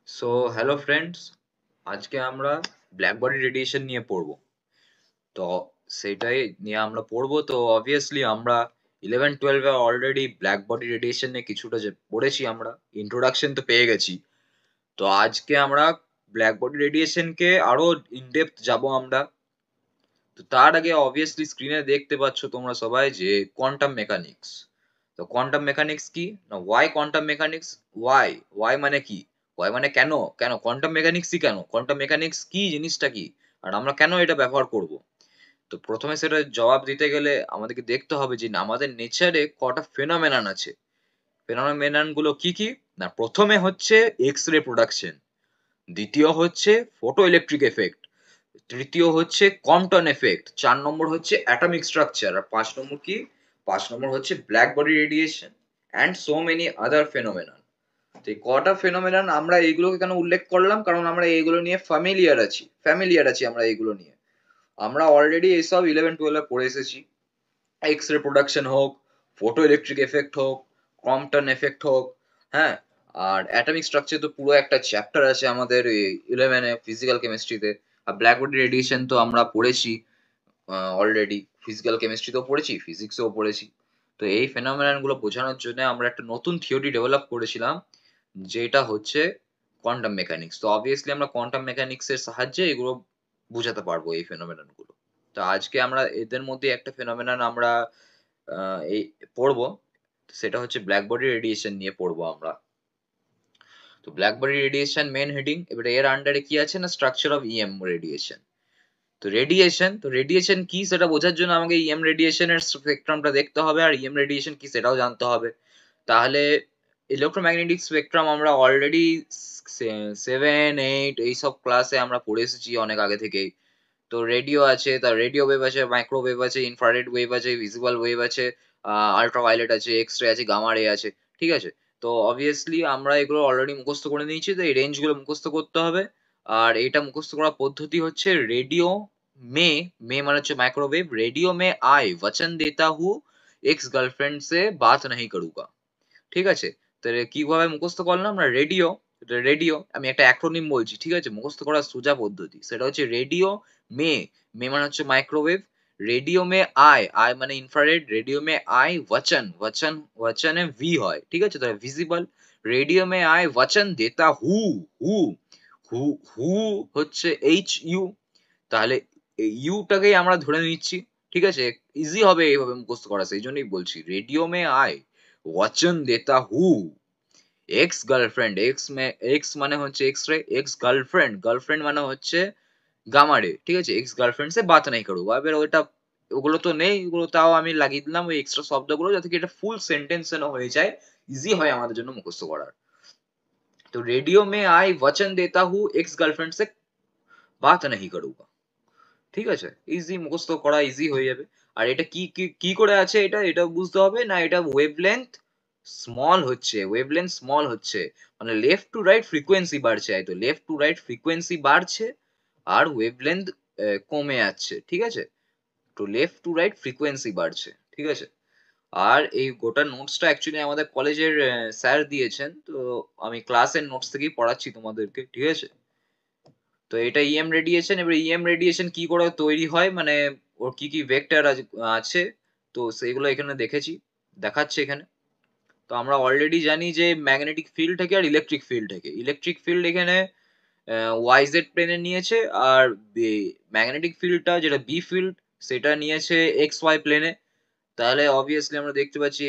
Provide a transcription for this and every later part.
So hello friends, আজকে আমরা black body radiation নিয়ে পড়বো। তো সেটাই নিয়ে আমরা পড়বো। তো অবভিয়াসলি আমরা 11-12 এ অলরেডি ব্ল্যাক বডি রেডিয়েশন নিয়ে কিছুটা যে পড়েছি, আমরা ইন্ট্রোডাকশন তো পেয়ে গেছি। তো আজকে আমরা ব্ল্যাক বডি রেডিয়েশনকে আরো ইন ডেপথ যাবো আমরা। তো তার আগে অবভিয়াসলি স্ক্রিনে দেখতে পাচ্ছ তোমরা সবাই যে কোয়ান্টাম মেকানিক্স। তো কোয়ান্টাম মেকানিক্স কি না, why quantum mechanics, why why মানে কি, ওয়াই মানে কেন, কেন কোয়ান্টাম মেকানিক্সই, কেন কোয়ান্টাম মেকানিক্স কি জিনিসটা কি, আর আমরা কেন এটা ব্যবহার করব। তো প্রথমে সেটা জবাব দিতে গেলে আমাদেরকে দেখতে হবে যে না, আমাদের নেচারে কটা ফেনোমেনন আছে। ফেনোমেনন গুলো কি কি না, প্রথমে হচ্ছে এক্স রে প্রোডাকশন, দ্বিতীয় হচ্ছে ফটো ইলেকট্রিক এফেক্ট, তৃতীয় হচ্ছে কম্পটন এফেক্ট, 4 নম্বর হচ্ছে অ্যাটমিক স্ট্রাকচার, আর 5 নম্বর কি, 5 নম্বর হচ্ছে black body radiation and so many other phenomenon. তো এই কটা ফেনোমেনন আমরা এইগুলোকে কেন উল্লেখ করলাম, কারণ আমরা এইগুলো নিয়ে ফ্যামিলিয়ার আছি আমরা এইগুলো নিয়ে। আমরা অলরেডি এইসব 11-12 এ পড়ে এসেছি। এক্স রে প্রোডাকশন হোক, ফটো ইলেকট্রিক এফেক্ট হোক, কম্পটন এফেক্ট হোক, হ্যাঁ, আর অ্যাটমিক স্ট্রাকচার তো পুরো একটা চ্যাপ্টার আছে আমাদের 11 a physical কেমিস্ট্রিতে। R black body radiation তো আমরা পড়েছি অলরেডি, ফিজিক্যাল কেমিস্ট্রিতেও পড়েছি, ফিজিক্সেও পড়েছি। তো এই ফেনোমেনন গুলো বোঝানোর জন্য আমরা একটা নতুন থিওরি ডেভেলপ করেছিলাম, যেটা হচ্ছে কোয়ান্টাম মেকানিক্স। তো অবভিয়াসলি আমরা কোয়ান্টাম মেকানিক্স এর সাহায্যে এগুলো বুঝাতে পারবো, এই ফেনোমেনন গুলো। তো আজকে আমরা এদের মধ্যে একটা ফেনোমেনন আমরা এই পড়বো, সেটা হচ্ছে ব্ল্যাক বডি রেডিয়েশন নিয়ে পড়বো আমরা। তো black body radiation main heading, এবারে এর আন্ডারে কি আছে না, স্ট্রাকচার অফ ইএম রেডিয়েশন। তো রেডিয়েশন কি সেটা বোঝার জন্য আমাকে ইএম রেডিয়েশনের স্পেকট্রামটা দেখতে হবে, আর ইএম রেডিয়েশন কি সেটাও জানতে হবে। তাহলে ইলেকট্রোম্যাগনেটিক স্পেকট্রাম আমরা অলরেডি 7-8 এইসব ক্লাসে আমরা পড়ে এসেছি অনেক আগে থেকেই। তো রেডিও আছে, তার রেডিও ওয়েভ আছে, মাইক্রোওয়েভ আছে, ইনফ্রারেড ওয়েভ আছে, ভিজিবল ওয়েভ আছে, আল্ট্রাভায়োলেট আছে, এক্স রে আছে, গামা রে আছে, ঠিক আছে। তো অবভিয়াসলি আমরা এগুলো অলরেডি মুখস্থ করে নিয়েছি, তো এই রেঞ্জ গুলো মুখস্থ করতে হবে। আর এটা মুখস্থ করার পদ্ধতি হচ্ছে রেডিও में में মানে হচ্ছে মাইক্রোওয়েভ, रेडियो में आए वचन देता हूँ एक्स गर्लफ्रेंड से बात नहीं करूंगा, ঠিক আছে। তাহলে কিভাবে মুখস্থ করলাম না, রেডিও, রেডিও আমি একটা অ্যাক্রোনিম বলছি, ঠিক আছে, মুখস্থ করার সোজা পদ্ধতি সেটা হচ্ছে রেডিও মে, মে মানে হচ্ছে microwave, radio may I, I মানে ইনফ্রারেড, রেডিও মে আই वचन, वचन वचने ভি হয়, ঠিক আছে, তাহলে ভিজিবল। রেডিও মে আই वचन देता हूँ, হু, হু, হু হচ্ছে এইচ ইউ, তাহলে এই ইউটাকেই আমরা ধরে নিচ্ছি, ঠিক আছে। ইজি হবে এইভাবে মুখস্থ করা, সেই জন্যই বলছি রেডিও মে আয় वचन देता हूँ एक्स গার্লফ্রেন্ড, এক্স মানে হচ্ছে X ray, ex girlfriend, girlfriend মানে হচ্ছে গামা রে, ঠিক আছে, এক্স গার্লফ্রেন্ড সে বাত নাই করুক। এবার ওটা, ওগুলো তো নেই, ওগুলো তাও আমি লাগিয়ে দিলাম ওই এক্সট্রা শব্দগুলো, যাতে কি এটা ফুল সেন্টেন্স যেন হয়ে যায়, ইজি হয় আমাদের জন্য মুখস্থ করার। তো রেডিও মে আই वचन देता हूँ एक्स গার্লফ্রেন্ড সে বাত नहीं करूंगा, ঠিক আছে, ইজি মুখস্থ করা, ইজি হয়ে যাবে। আর এটা কি কি কি করে আছে, এটা এটা বুঝতে হবে না, এটা ওয়েভলেন্থ স্মল হচ্ছে, মানে লেফট টু রাইট ফ্রিকোয়েন্সি বাড়ছে, এই তো লেফট টু রাইট ফ্রিকোয়েন্সি বাড়ছে, আর ওয়েভলেন্থ কমে যাচ্ছে, ঠিক আছে। তো লেফট টু রাইট ফ্রিকোয়েন্সি বাড়ছে, ঠিক আছে। আর এই গোটা নোটসটা অ্যাকচুয়ালি আমাদের কলেজের স্যার দিয়েছেন, তো আমি ক্লাসের নোটস থেকেই পড়াচ্ছি তোমাদেরকে, ঠিক আছে। তো এটা ইএম রেডিয়েশন, এবার ইএম রেডিয়েশন কি করে তৈরি হয়, মানে ওর কি কি ভেক্টর আছে, তো সেইগুলো এখানে দেখাচ্ছে এখানে। তো আমরা অলরেডি জানি যে ম্যাগনেটিক ফিল্ড থেকে আর ইলেকট্রিক ফিল্ড থেকে, ইলেকট্রিক ফিল্ড এখানে ওয়াই জেড প্লেনে নিয়েছে, আর ম্যাগনেটিক ফিল্ডটা যেটা বি ফিল্ড সেটা নিয়েছে এক্স ওয়াই প্লেনে। তাহলে অবভিয়াসলি আমরা দেখতে পাচ্ছি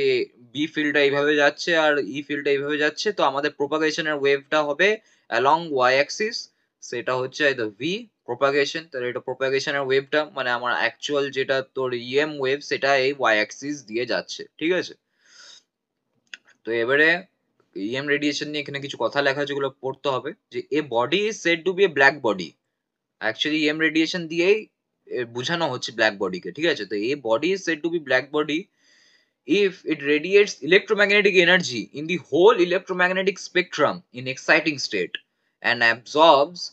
বি ফিল্ডটা এইভাবে যাচ্ছে আর ই ফিল্ডটা এইভাবে যাচ্ছে, তো আমাদের প্রোপাগেশনের ওয়েভটা হবে অ্যালং ওয়াই অ্যাক্সিস, সেটা হচ্ছে এই তো ভি প্রোপাগেশন। তাহলে এটা প্রোপাগেশনের ওয়েভটা, মানে আমার অ্যাকচুয়াল যেটা তোর ইএম ওয়েভ সেটা এই ওয়াই অ্যাক্সিস দিয়ে যাচ্ছে, ঠিক আছে। তো এবারে ইএম রেডিয়েশন নিয়ে এখানে কিছু কথা লেখা আছে, যেগুলো পড়তে হবে, যে a body is said to be a black body. Actually EM radiation দিয়েই বোঝানো হচ্ছে ব্ল্যাক বডিকে, ঠিক আছে। তো a body is said to be black body if it radiates electromagnetic energy in the whole electromagnetic spectrum in exciting state and absorbs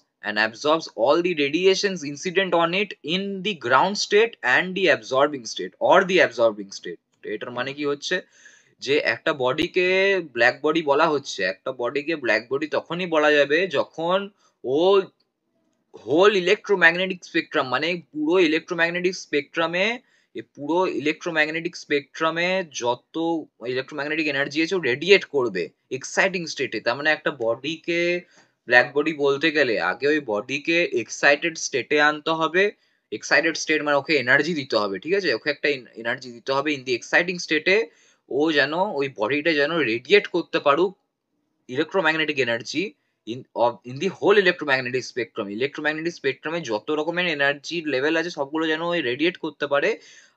all the radiations incident on it in the ground state and the absorbing state or the absorbing state। এটার মানে কি হচ্ছে, যে একটা বডিকে black body বলা হচ্ছে, একটা বডিকে black body তখনই বলা যাবে যখন ও হোল ইলেকট্রোম্যাগনেটিক স্পেকট্রাম, মানে পুরো ইলেকট্রোম্যাগনেটিক স্পেকট্রামে যত ইলেকট্রোম্যাগনেটিক এনার্জি আছে ও রেডিয়েট করবে এক্সাইটিং স্টেটে। তার মানে একটা বডিকে ব্ল্যাক বডি বলতে গেলে আগে ওই বডিকে এক্সাইটেড স্টেটে আনতে হবে। এক্সাইটেড স্টেট মানে ওকে এনার্জি দিতে হবে, ঠিক আছে, ওকে একটা এনার্জি দিতে হবে ইন দি এক্সাইটিং স্টেটে। ও যেন ওই বডিটা যেন রেডিয়েট করতে পারুক electromagnetic energy in the whole electromagnetic spectrum. Electromagnetic স্পেকট্রামে যত রকমের এনার্জির লেভেল আছে সবগুলো যেন ওই রেডিয়েট করতে পারে,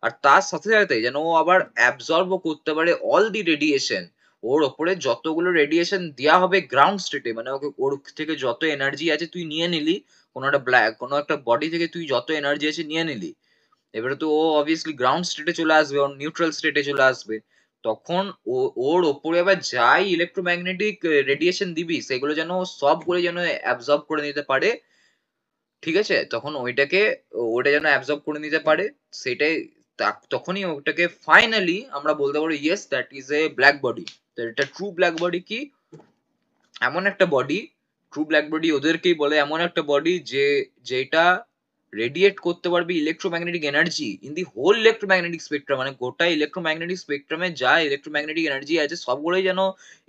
আর তার সাথে সাথে যেন ও আবার অ্যাবজর্বও করতে পারে অল দি রেডিয়েশন। ওর ওপরে যতগুলো রেডিয়েশন দেওয়া হবে গ্রাউন্ড স্টেটে, মানে ওকে ওর থেকে যত এনার্জি আছে তুই নিয়ে নিলি, কোনো একটা বডি থেকে তুই যত এনার্জি আছে নিয়ে নিলি, এবারে তো ও অবভিয়াসলি গ্রাউন্ড স্টেটে চলে আসবে, ওর নিউট্রাল স্টেটে চলে আসবে। তখন ওর ওপরে আবার যাই ইলেকট্রোম্যাগনেটিক রেডিয়েশন দিবি সেগুলো যেন সবগুলো যেন অ্যাবজর্ব করে নিতে পারে, ঠিক আছে। তখন ওটা যেন অ্যাবজর্ব করে নিতে পারে, সেটাই তখনই ওটাকে ফাইনালি আমরা বলতে পারবো yes that is a black body. তো এটা ট্রু ব্ল্যাক বডি কি? এমন একটা বডি, ট্রু ব্ল্যাক বডি ওদেরকেই বলে, এমন একটা বডি যেটা রেডিয়েট করতে পারবে electromagnetic energy in the whole electromagnetic spectrum, মানে গোটা ইলেকট্রোম্যাগনেটিক স্পেকট্রামে যা ইলেকট্রোম্যাগনেটিক এনার্জি আছে সবগুলোই যেন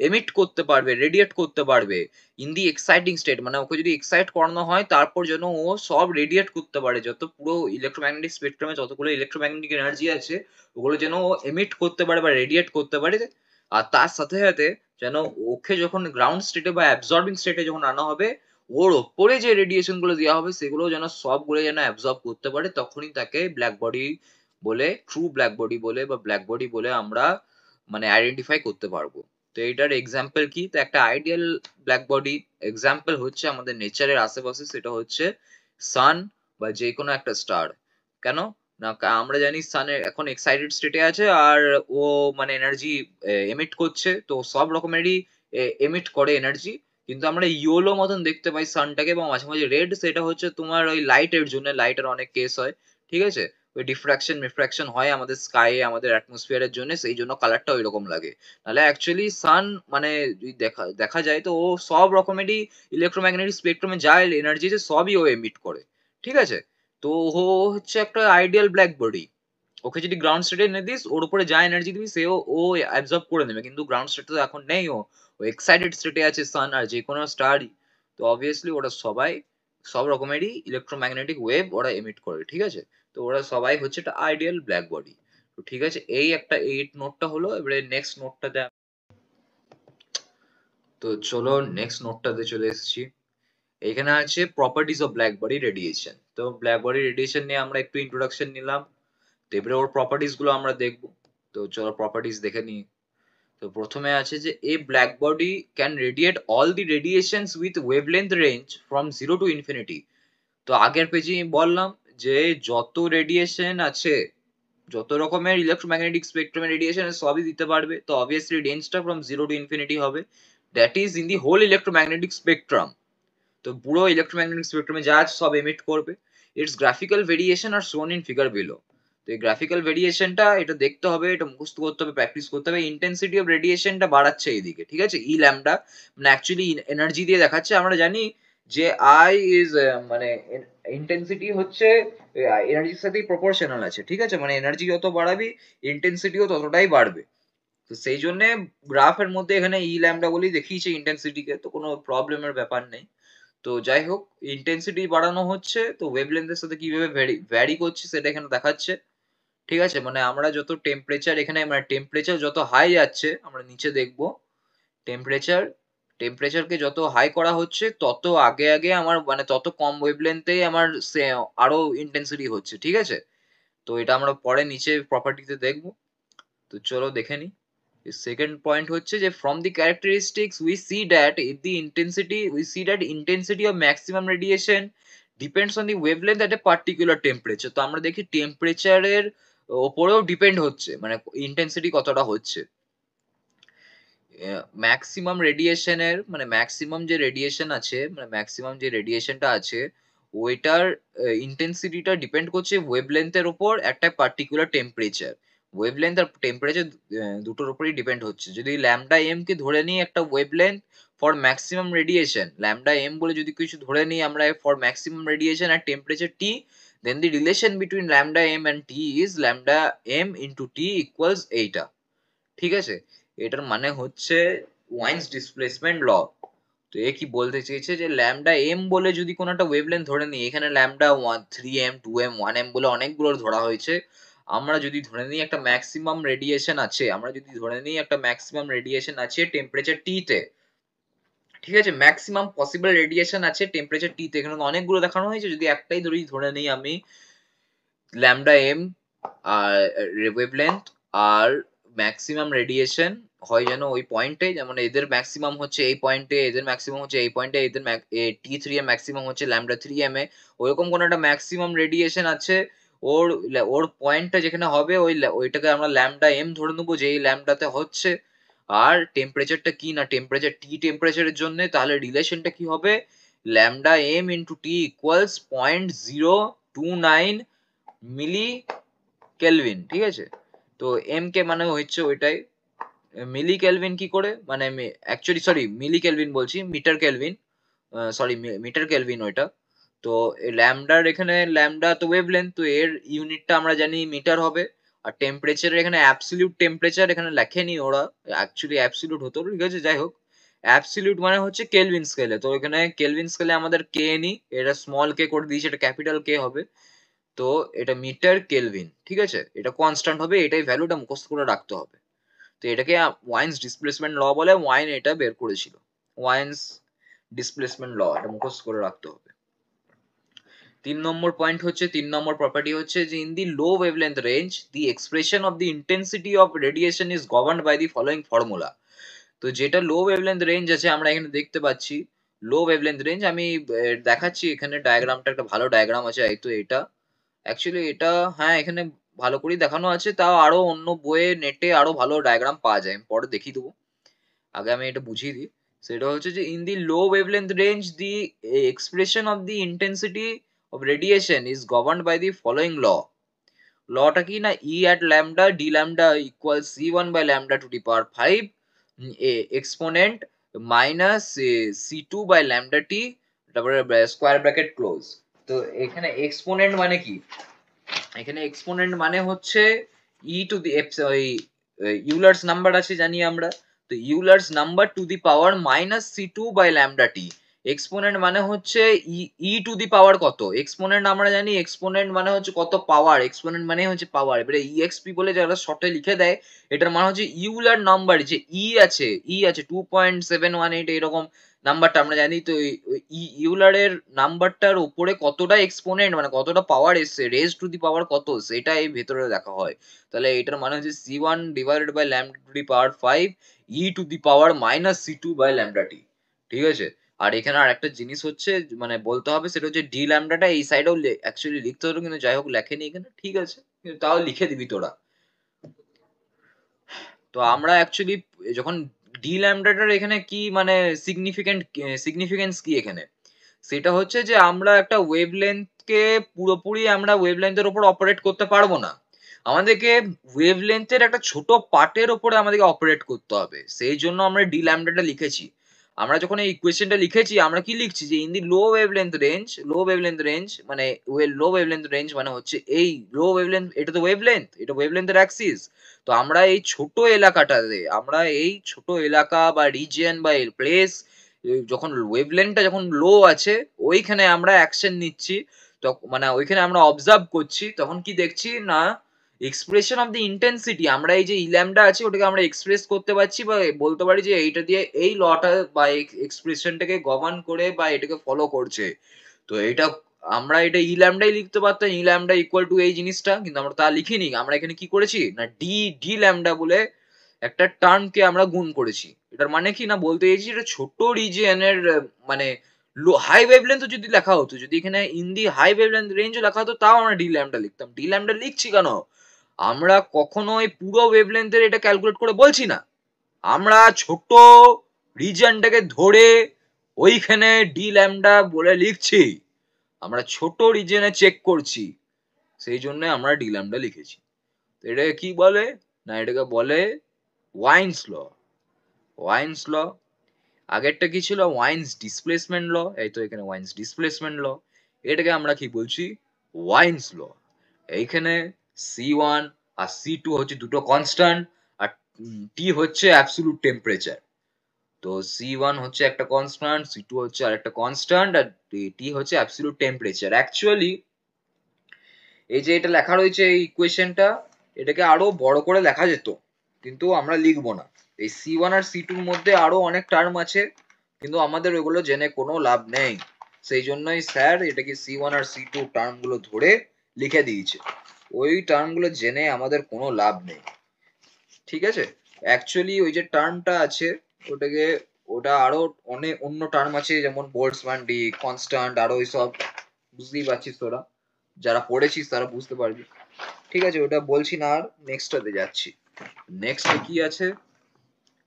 এমিট করতে পারবে, রেডিয়েট করতে পারবে ইন দি এক্সাইটিং স্টেট, মানে ওকে যদি এক্সাইট করানো হয় তারপর যেন ও সব রেডিয়েট করতে পারে, যত পুরো ইলেকট্রোম্যাগনেটিক স্পেকট্রামে যতগুলো ইলেকট্রোম্যাগনেটিক এনার্জি আছে ওগুলো যেন ও এমিট করতে পারে বা রেডিয়েট করতে পারে। আর তার সাথে সাথে যেন ওকে যখন গ্রাউন্ড স্টেটে বা অ্যাবজর্বিং স্টেটে যখন আনা হবে, ওর ওপরে যে রেডিয়েশন গুলো দেওয়া হবে সেগুলো যেন সবগুলো যেন অ্যাবজর্ব করতে পারে, তখনই তাকে ব্ল্যাক বডি বলে, ট্রু ব্ল্যাক বডি বলে বা ব্ল্যাক বডি বলে আমরা মানে আইডেন্টিফাই করতে পারবো। তো এটার এক্সাম্পল কি? তো একটা আইডিয়াল ব্ল্যাক বডি এক্সাম্পল হচ্ছে আমাদের নেচারের আশেপাশে, সেটা হচ্ছে সান বা যে কোনো একটা স্টার। কেন না, আমরা জানি সান এখন এক্সাইটেড স্টেটে আছে আর ও মানে এনার্জি এমিট করছে, তো সব রকমেরই এমিট করে এনার্জি। কিন্তু আমরা ইয়োলো মতন দেখতে পাই সানটাকে, এবং মাঝে মাঝে রেড, সেটা হচ্ছে তোমার ওই লাইটের জন্য, লাইটের অনেক কেস হয়, ঠিক আছে, ওই ডিফ্রাকশন মিফ্রাকশন হয় আমাদের স্কাইয়ে, আমাদের অ্যাটমসফিয়ারের জন্য, সেই জন্য কালারটা ওই রকম লাগে। নাহলে অ্যাকচুয়ালি সান মানে যদি দেখা দেখা যায় তো ও সব রকমেরই ইলেকট্রোম্যাগনেটিক স্পেকট্রামে যা এনার্জি আছে সবই ও এমিট করে, ঠিক আছে। তো ও হচ্ছে একটা আইডিয়াল ব্ল্যাক বডি। ওকে যদি গ্রাউন্ড স্টেটে এনে দিস, ওর উপরে যা এনার্জি দিবি ও অ্যাবজর্ব করে নেবে, কিন্তু গ্রাউন্ড স্টেটে তো এখন নেই, ও এক্সাইটেড স্টেটে আছে সান আর যে কোনো স্টারই। তো অবভিয়াসলি ওরা সবাই সব রকমেরই ইলেকট্রোম্যাগনেটিক ওয়েভ ওরা এমিট করে, ঠিক আছে। তো ওরা সবাই হচ্ছে একটা আইডিয়াল ব্ল্যাক বডি। তো ঠিক আছে, এই নোটটা হলো। এবারে নেক্সট নোটটাতে, তো চলো নেক্সট নোটটাতে চলে এসেছি। এখানে আছে properties of black body radiation. তো ব্ল্যাক বডি রেডিয়েশন নিয়ে আমরা একটু ইন্ট্রোডাকশন নিলাম, তো এবারে ওর প্রপার্টিজ গুলো আমরা দেখবো। তো চলো প্রপার্টিজ দেখে নিই। তো প্রথমে আছে যে a black body can radiate all the radiations with wavelength range from 0 to infinity. তো আগের পেজে বললাম যে যত রেডিয়েশন আছে, যত রকমের ইলেকট্রোম্যাগনেটিক স্পেকট্রামের রেডিয়েশন সবই দিতে পারবে, তো অবভিয়াসলি রেঞ্জটা ফ্রম 0 টু ইনফিনিটি হবে, that is in the whole electromagnetic spectrum. তো পুরো ইলেকট্রোম্যাগনেটিক স্পেকট্রামে যা আছে সব এমিট করবে। It's graphical variation are shown in figure below. তো এই গ্রাফিক্যাল ভেরিয়েশনটা এটা দেখতে হবে, এটা মুখস্থ করতে হবে, প্র্যাকটিস করতে হবে। ইন্টেন্সিটি অফ রেডিয়েশনটা বাড়াচ্ছে এইদিকে, ঠিক আছে, ই ল্যামডা, মানে অ্যাকচুয়ালি এনার্জি দিয়ে দেখাচ্ছে। আমরা জানি যে আই ইজ মানে ইন্টেন্সিটি হচ্ছে এনার্জির সাথেই প্রপোর্শনাল আছে, ঠিক আছে, মানে এনার্জি যত বাড়াবি ইন্টেন্সিটিও ততটাই বাড়বে। তো সেই জন্য গ্রাফের মধ্যে এখানে ই ল্যামডা বলেই দেখিয়েছে ইন্টেন্সিটিকে, তো কোনো প্রবলেমের ব্যাপার নেই। তো যাই হোক, ইন্টেন্সিটি বাড়ানো হচ্ছে, তো ওয়েভলেন্থের সাথে কিভাবে ভ্যারি করছে সেটা এখানে দেখাচ্ছে, ঠিক আছে। মানে আমরা যত টেম্পারেচার এখানে, মানে টেম্পারেচার যত হাই যাচ্ছে, আমরা নিচে দেখবো টেম্পারেচার, টেম্পারেচারকে যত হাই করা হচ্ছে তত আগে আগে আমার মানে তত কম ওয়েভলেন্থেই আমার আরো ইন্টেন্সিটি হচ্ছে, ঠিক আছে। তো এটা আমরা পরে নিচে প্রপার্টিতে দেখবো। তো চলো দেখে নিই। সেকেন্ড পয়েন্ট হচ্ছে যে from the characteristics we see that intensity of maximum radiation depends on the wavelength at a particular temperature. তো আমরা দেখি টেম্পারেচারের ওপরেও ডিপেন্ড হচ্ছে, মানে ইন্টেন্সিটি কতটা হচ্ছে। ম্যাক্সিমাম রেডিয়েশনের মানে ম্যাক্সিমাম যে রেডিয়েশন আছে, মানে ম্যাক্সিমাম যে রেডিয়েশনটা আছে ওইটার ইন্টেন্সিটিটা ডিপেন্ড করছে ওয়েভলেন্থের উপর একটা পার্টিকুলার টেম্পারেচার। ওয়েভলেন্থ আর টেম্পারেচার দুটোর উপরই ডিপেন্ড হচ্ছে। যদি ল্যামডা এম কে ধরে নিই একটা wavelength for maximum radiation, lambda m বলে যদি কিছু ধরে নিই আমরা ফর ম্যাক্সিমাম রেডিয়েশন আর temperature T, then the relation between lambda m and t is lambda m into t equals এইটা। ঠিক আছে, এটার মানে হচ্ছে ওয়াইন্স ডিসপ্লেসমেন্ট ল। তো এ কি বলতে চেয়েছে যে ল্যামডা এম বলে যদি কোনো একটা ওয়েভলেন্থ ধরে নিই, এখানে ল্যামডা 3m 2m 1m বলে অনেকগুলো ধরা হয়েছে। আমরা যদি ধরে নিই একটা ম্যাক্সিমাম রেডিয়েশন আছে, আমরা যদি ধরে নিই একটা ম্যাক্সিমাম রেডিয়েশন আছে টেম্পারেচার টি তে, ঠিক আছে, ম্যাক্সিমাম পসিবল রেডিয়েশন আছে টেম্পারেচার টি তে, এখানে অনেকগুলো দেখানো হয়েছে, যদি একটাই ধরে নিই আমি ল্যামডা এম আর ওয়েভলেন্থ আর ম্যাক্সিমাম রেডিয়েশন হয় যেন ওই পয়েন্টে, যেমন এদের ম্যাক্সিমাম হচ্ছে এই পয়েন্টে, এদের ম্যাক্সিমাম হচ্ছে এই পয়েন্টে, এদের টি3 এর ম্যাক্সিমাম হচ্ছে ল্যামডা 3m এ, ওইরকম কোন একটা ম্যাক্সিমাম রেডিয়েশন আছে ওর ওর পয়েন্টটা যেখানে হবে ওইটাকে আমরা ল্যামডা এম ধরে নেবো, যে এই ল্যামডাতে হচ্ছে। আর টেম্পারেচারটা কি না, টেম্পারেচার টি টেম্পারেচারের জন্য, তাহলে রিলেশনটা কি হবে, lambda M into T equals 0.029 মিলি কেলভিন। ঠিক আছে, তো এম কে মানে হচ্ছে ওইটাই, মিলি কেলভিন কি করে, মানে অ্যাকচুয়ালি সরি মিলি কেলভিন বলছি, metre kelvin, sorry metre kelvin ওইটা। তো ল্যামডার এখানে ল্যামডা তো ওয়েভলেন্থ, তো এর ইউনিটটা আমরা জানি মিটার হবে। আর টেম্পারেচার এখানে অ্যাবসলিউট টেম্পারেচার এখানে লেখেনি ওরা, অ্যাকচুয়ালি অ্যাবসলিউট হতো, ঠিক আছে, যাই হোক অ্যাবসলিউট মানে হচ্ছে কেলভিন স্কেলে, তো এখানে কেলভিন স্কেলে আমাদের কে নি, এটা স্মল কে করে দিয়েছে, এটা ক্যাপিটাল কে হবে। তো এটা মিটার কেলভিন, ঠিক আছে, এটা কনস্ট্যান্ট হবে, এটাই ভ্যালুটা মুখস্থ করে রাখতে হবে। তো এটাকে ওয়াইন্স ডিসপ্লেসমেন্ট ল বলে, ওয়াইন এটা বের করেছিল, ওয়াইন্স ডিসপ্লেসমেন্ট ল, এটা মুখস্থ করে রাখতে হবে। 3 নম্বর পয়েন্ট হচ্ছে, 3 নম্বর প্রপার্টি হচ্ছে যে in the low wavelength range the expression of the intensity of radiation is governed by the following formula. তো যেটা লো ওয়েভলেন্থ রেঞ্জ আছে আমরা এখানে দেখতে পাচ্ছি, লো ওয়েভলেন্থ রেঞ্জ আমি দেখাচ্ছি এখানে ডায়াগ্রামটা, একটা ভালো ডায়াগ্রাম আছে, এই তো এটা অ্যাকচুয়ালি এটা, হ্যাঁ এখানে ভালো করেই দেখানো আছে, তাও আরো অন্য বইয়ে নেটে আরো ভালো ডায়াগ্রাম পাওয়া যায়, আমি পরে দেখিয়ে দেবো, আগে আমি এটা বুঝিয়ে দিই। সেটা হচ্ছে যে in the low wavelength range the expression of the intensity of radiation is governed by the following law. লটা কি না, E at lambda D lambda equal c1 by lambda to the power 5 exponent minus c2 by lambda T, তারপরে square bracket close. তো এখানে exponent মানে কি, এখানে exponent মানে হচ্ছে ই টু দি ইউলার্স নাম্বার আছে জানি আমরা, তো Euler's number to the power minus c2 by lambda T. Exponent মানে হচ্ছে ই টু দি পাওয়ার কত, এক্সপোনেন্ট আমরা জানি এক্সপোনেন্ট মানে হচ্ছে কত পাওয়ার, এক্সপোনেন্ট মানে হচ্ছে পাওয়ার, এবারে ইএক্সপি বলে যারা শর্টে লিখে দেয়, এটার মানে হচ্ছে ইউলার নাম্বার, যে ই আছে 2.718 এরকম নাম্বারটা আমরা জানি, তো ইউলারের নাম্বারটার উপরে কতটা এক্সপোনেন্ট মানে কতটা পাওয়ার এসছে, রেজ টু দি পাওয়ার কত, সেটা এই ভেতরে দেখা হয়। তাহলে এটার মানে হচ্ছে c1 divided by lambda to the power 5 E to the power minus c2 by lambda T. ঠিক আছে, আর এখানে আর একটা জিনিস হচ্ছে মানে বলতে হবে, সেটা হচ্ছে ডি ল্যামডাটা এই সাইডেও অ্যাকচুয়ালি লিখতে হতো, কিন্তু যাই হোক লেখেনি এখানে, ঠিক আছে, কিন্তু তাও লিখে দিবি তোরা। তো আমরা অ্যাকচুয়ালি যখন ডি ল্যামডাটার এখানে কি মানে সিগনিফিকেন্স কি এখানে, সেটা হচ্ছে যে আমরা একটা ওয়েভলেন্থকে পুরোপুরি আমরা ওয়েভলেন্থের উপর অপারেট করতে পারবো না, আমাদেরকে ওয়েভলেন্থের একটা ছোট পার্টের উপরে আমাদেরকে অপারেট করতে হবে, সেই জন্য আমরা ডি ল্যামডাটা লিখেছি। আমরা যখন এই ইকুয়েশনটা লিখেছি আমরা কি লিখছি, যে in the low wavelength range মানে লো ওয়েভলেন্থ রেঞ্জ মানে হচ্ছে এই লো ওয়েভলেন্থ, এটা তো ওয়েভলেন্থ, এটা ওয়েভলেন্থের অ্যাক্সিস। তো আমরা এই ছোট এলাকাটাতে, আমরা এই ছোট এলাকা বা রিজিয়ন বা প্লেস, যখন ওয়েভলেন্থটা যখন লো আছে ওইখানে আমরা অ্যাকশন নিচ্ছি, মানে ওইখানে আমরা অবজার্ভ করছি, তখন কি দেখছি না, এক্সপ্রেশন অফ দি ইন্টেন্সিটি, আমরা এই যে ল্যামডা আছে ওটাকে আমরা এক্সপ্রেস করতে পারছি, বা বলতে পারি যে এইটা দিয়ে এই লটা বা এক্সপ্রেশনটাকে গভর্ন করে বা এটাকে ফলো করছে। তো এটা আমরা এটা ল্যামডাই লিখতে পারতাম, ল্যামডা ইকুয়াল টু এই জিনিসটা, কিন্তু আমরা তা লিখিনি, আমরা এখানে কি করেছি না ডি ল্যামডা বলে একটা টার্মকে আমরা গুণ করেছি। এটার মানে কি না, বলতে চাইছি এটা ছোট রিজিয়নের মানে হাই ওয়েভলেন্থ যদি লেখা হতো, যদি এখানে ইন দি হাই ওয়েভলেন্থ রেঞ্জও লেখা হতো, তাও আমরা ডি ল্যামডা লিখতাম। ডি ল্যামডা লিখছি কেন, আমরা কখনোই পুরো ওয়েভলেন্থের এটা ক্যালকুলেট করে বলছি না, আমরা ছোট রিজিয়নটাকে ধরে ওইখানে ডি ল্যামডা বলে লিখছি, আমরা ছোট রিজিয়নে চেক করছি, সেই জন্য আমরা ডি ল্যামডা লিখেছি। তো এটাকে কি বলে না, এটাকে বলে ওয়াইন্স ল। ওয়াইন্স ল, আগেরটা কি ছিল ওয়াইন্স ডিসপ্লেসমেন্ট ল, এই তো এখানে ওয়াইন্স ডিসপ্লেসমেন্ট ল, এটাকে আমরা কি বলছি ওয়াইন্স ল। এইখানে C1 আর C2 হচ্ছে দুটো কনস্ট্যান্ট, আর টি হচ্ছে অ্যাবসলিউট টেম্পারেচার। তো C1 হচ্ছে একটা কনস্ট্যান্ট, C2 হচ্ছে আরেকটা কনস্ট্যান্ট, আর টি হচ্ছে অ্যাবসলিউট টেম্পারেচার। অ্যাকচুয়ালি এই যে এটা লেখা রয়েছে এই ইকুয়েশনটা, এটাকে আরো বড় করে লেখা যেত, কিন্তু আমরা লিখবো না। এই C1 আর C2 এর মধ্যে আরো অনেক টার্ম আছে, কিন্তু আমাদের ওইগুলো জেনে কোনো লাভ নেই। সেই জন্যই স্যার এটাকে C1 আর C2 টার্ম গুলো ধরে লিখে দিয়েছে, ওই টার্ম গুলো জেনে আমাদের কোনো লাভ নেই। ঠিক আছে, অ্যাকচুয়ালি ওই যে টার্মটা আছে ওটাকে, ওটা আরো অনেক অন্য টার্ম আছে, যেমন বোল্টজম্যান ডি কনস্ট্যান্ট, আরো ওইসব বুঝতেই পারছিস তোরা, যারা পড়েছিস তারা বুঝতে পারবি। ঠিক আছে, ওটা বলছি না, আর নেক্সটটাতে যাচ্ছি। নেক্সটে কি আছে,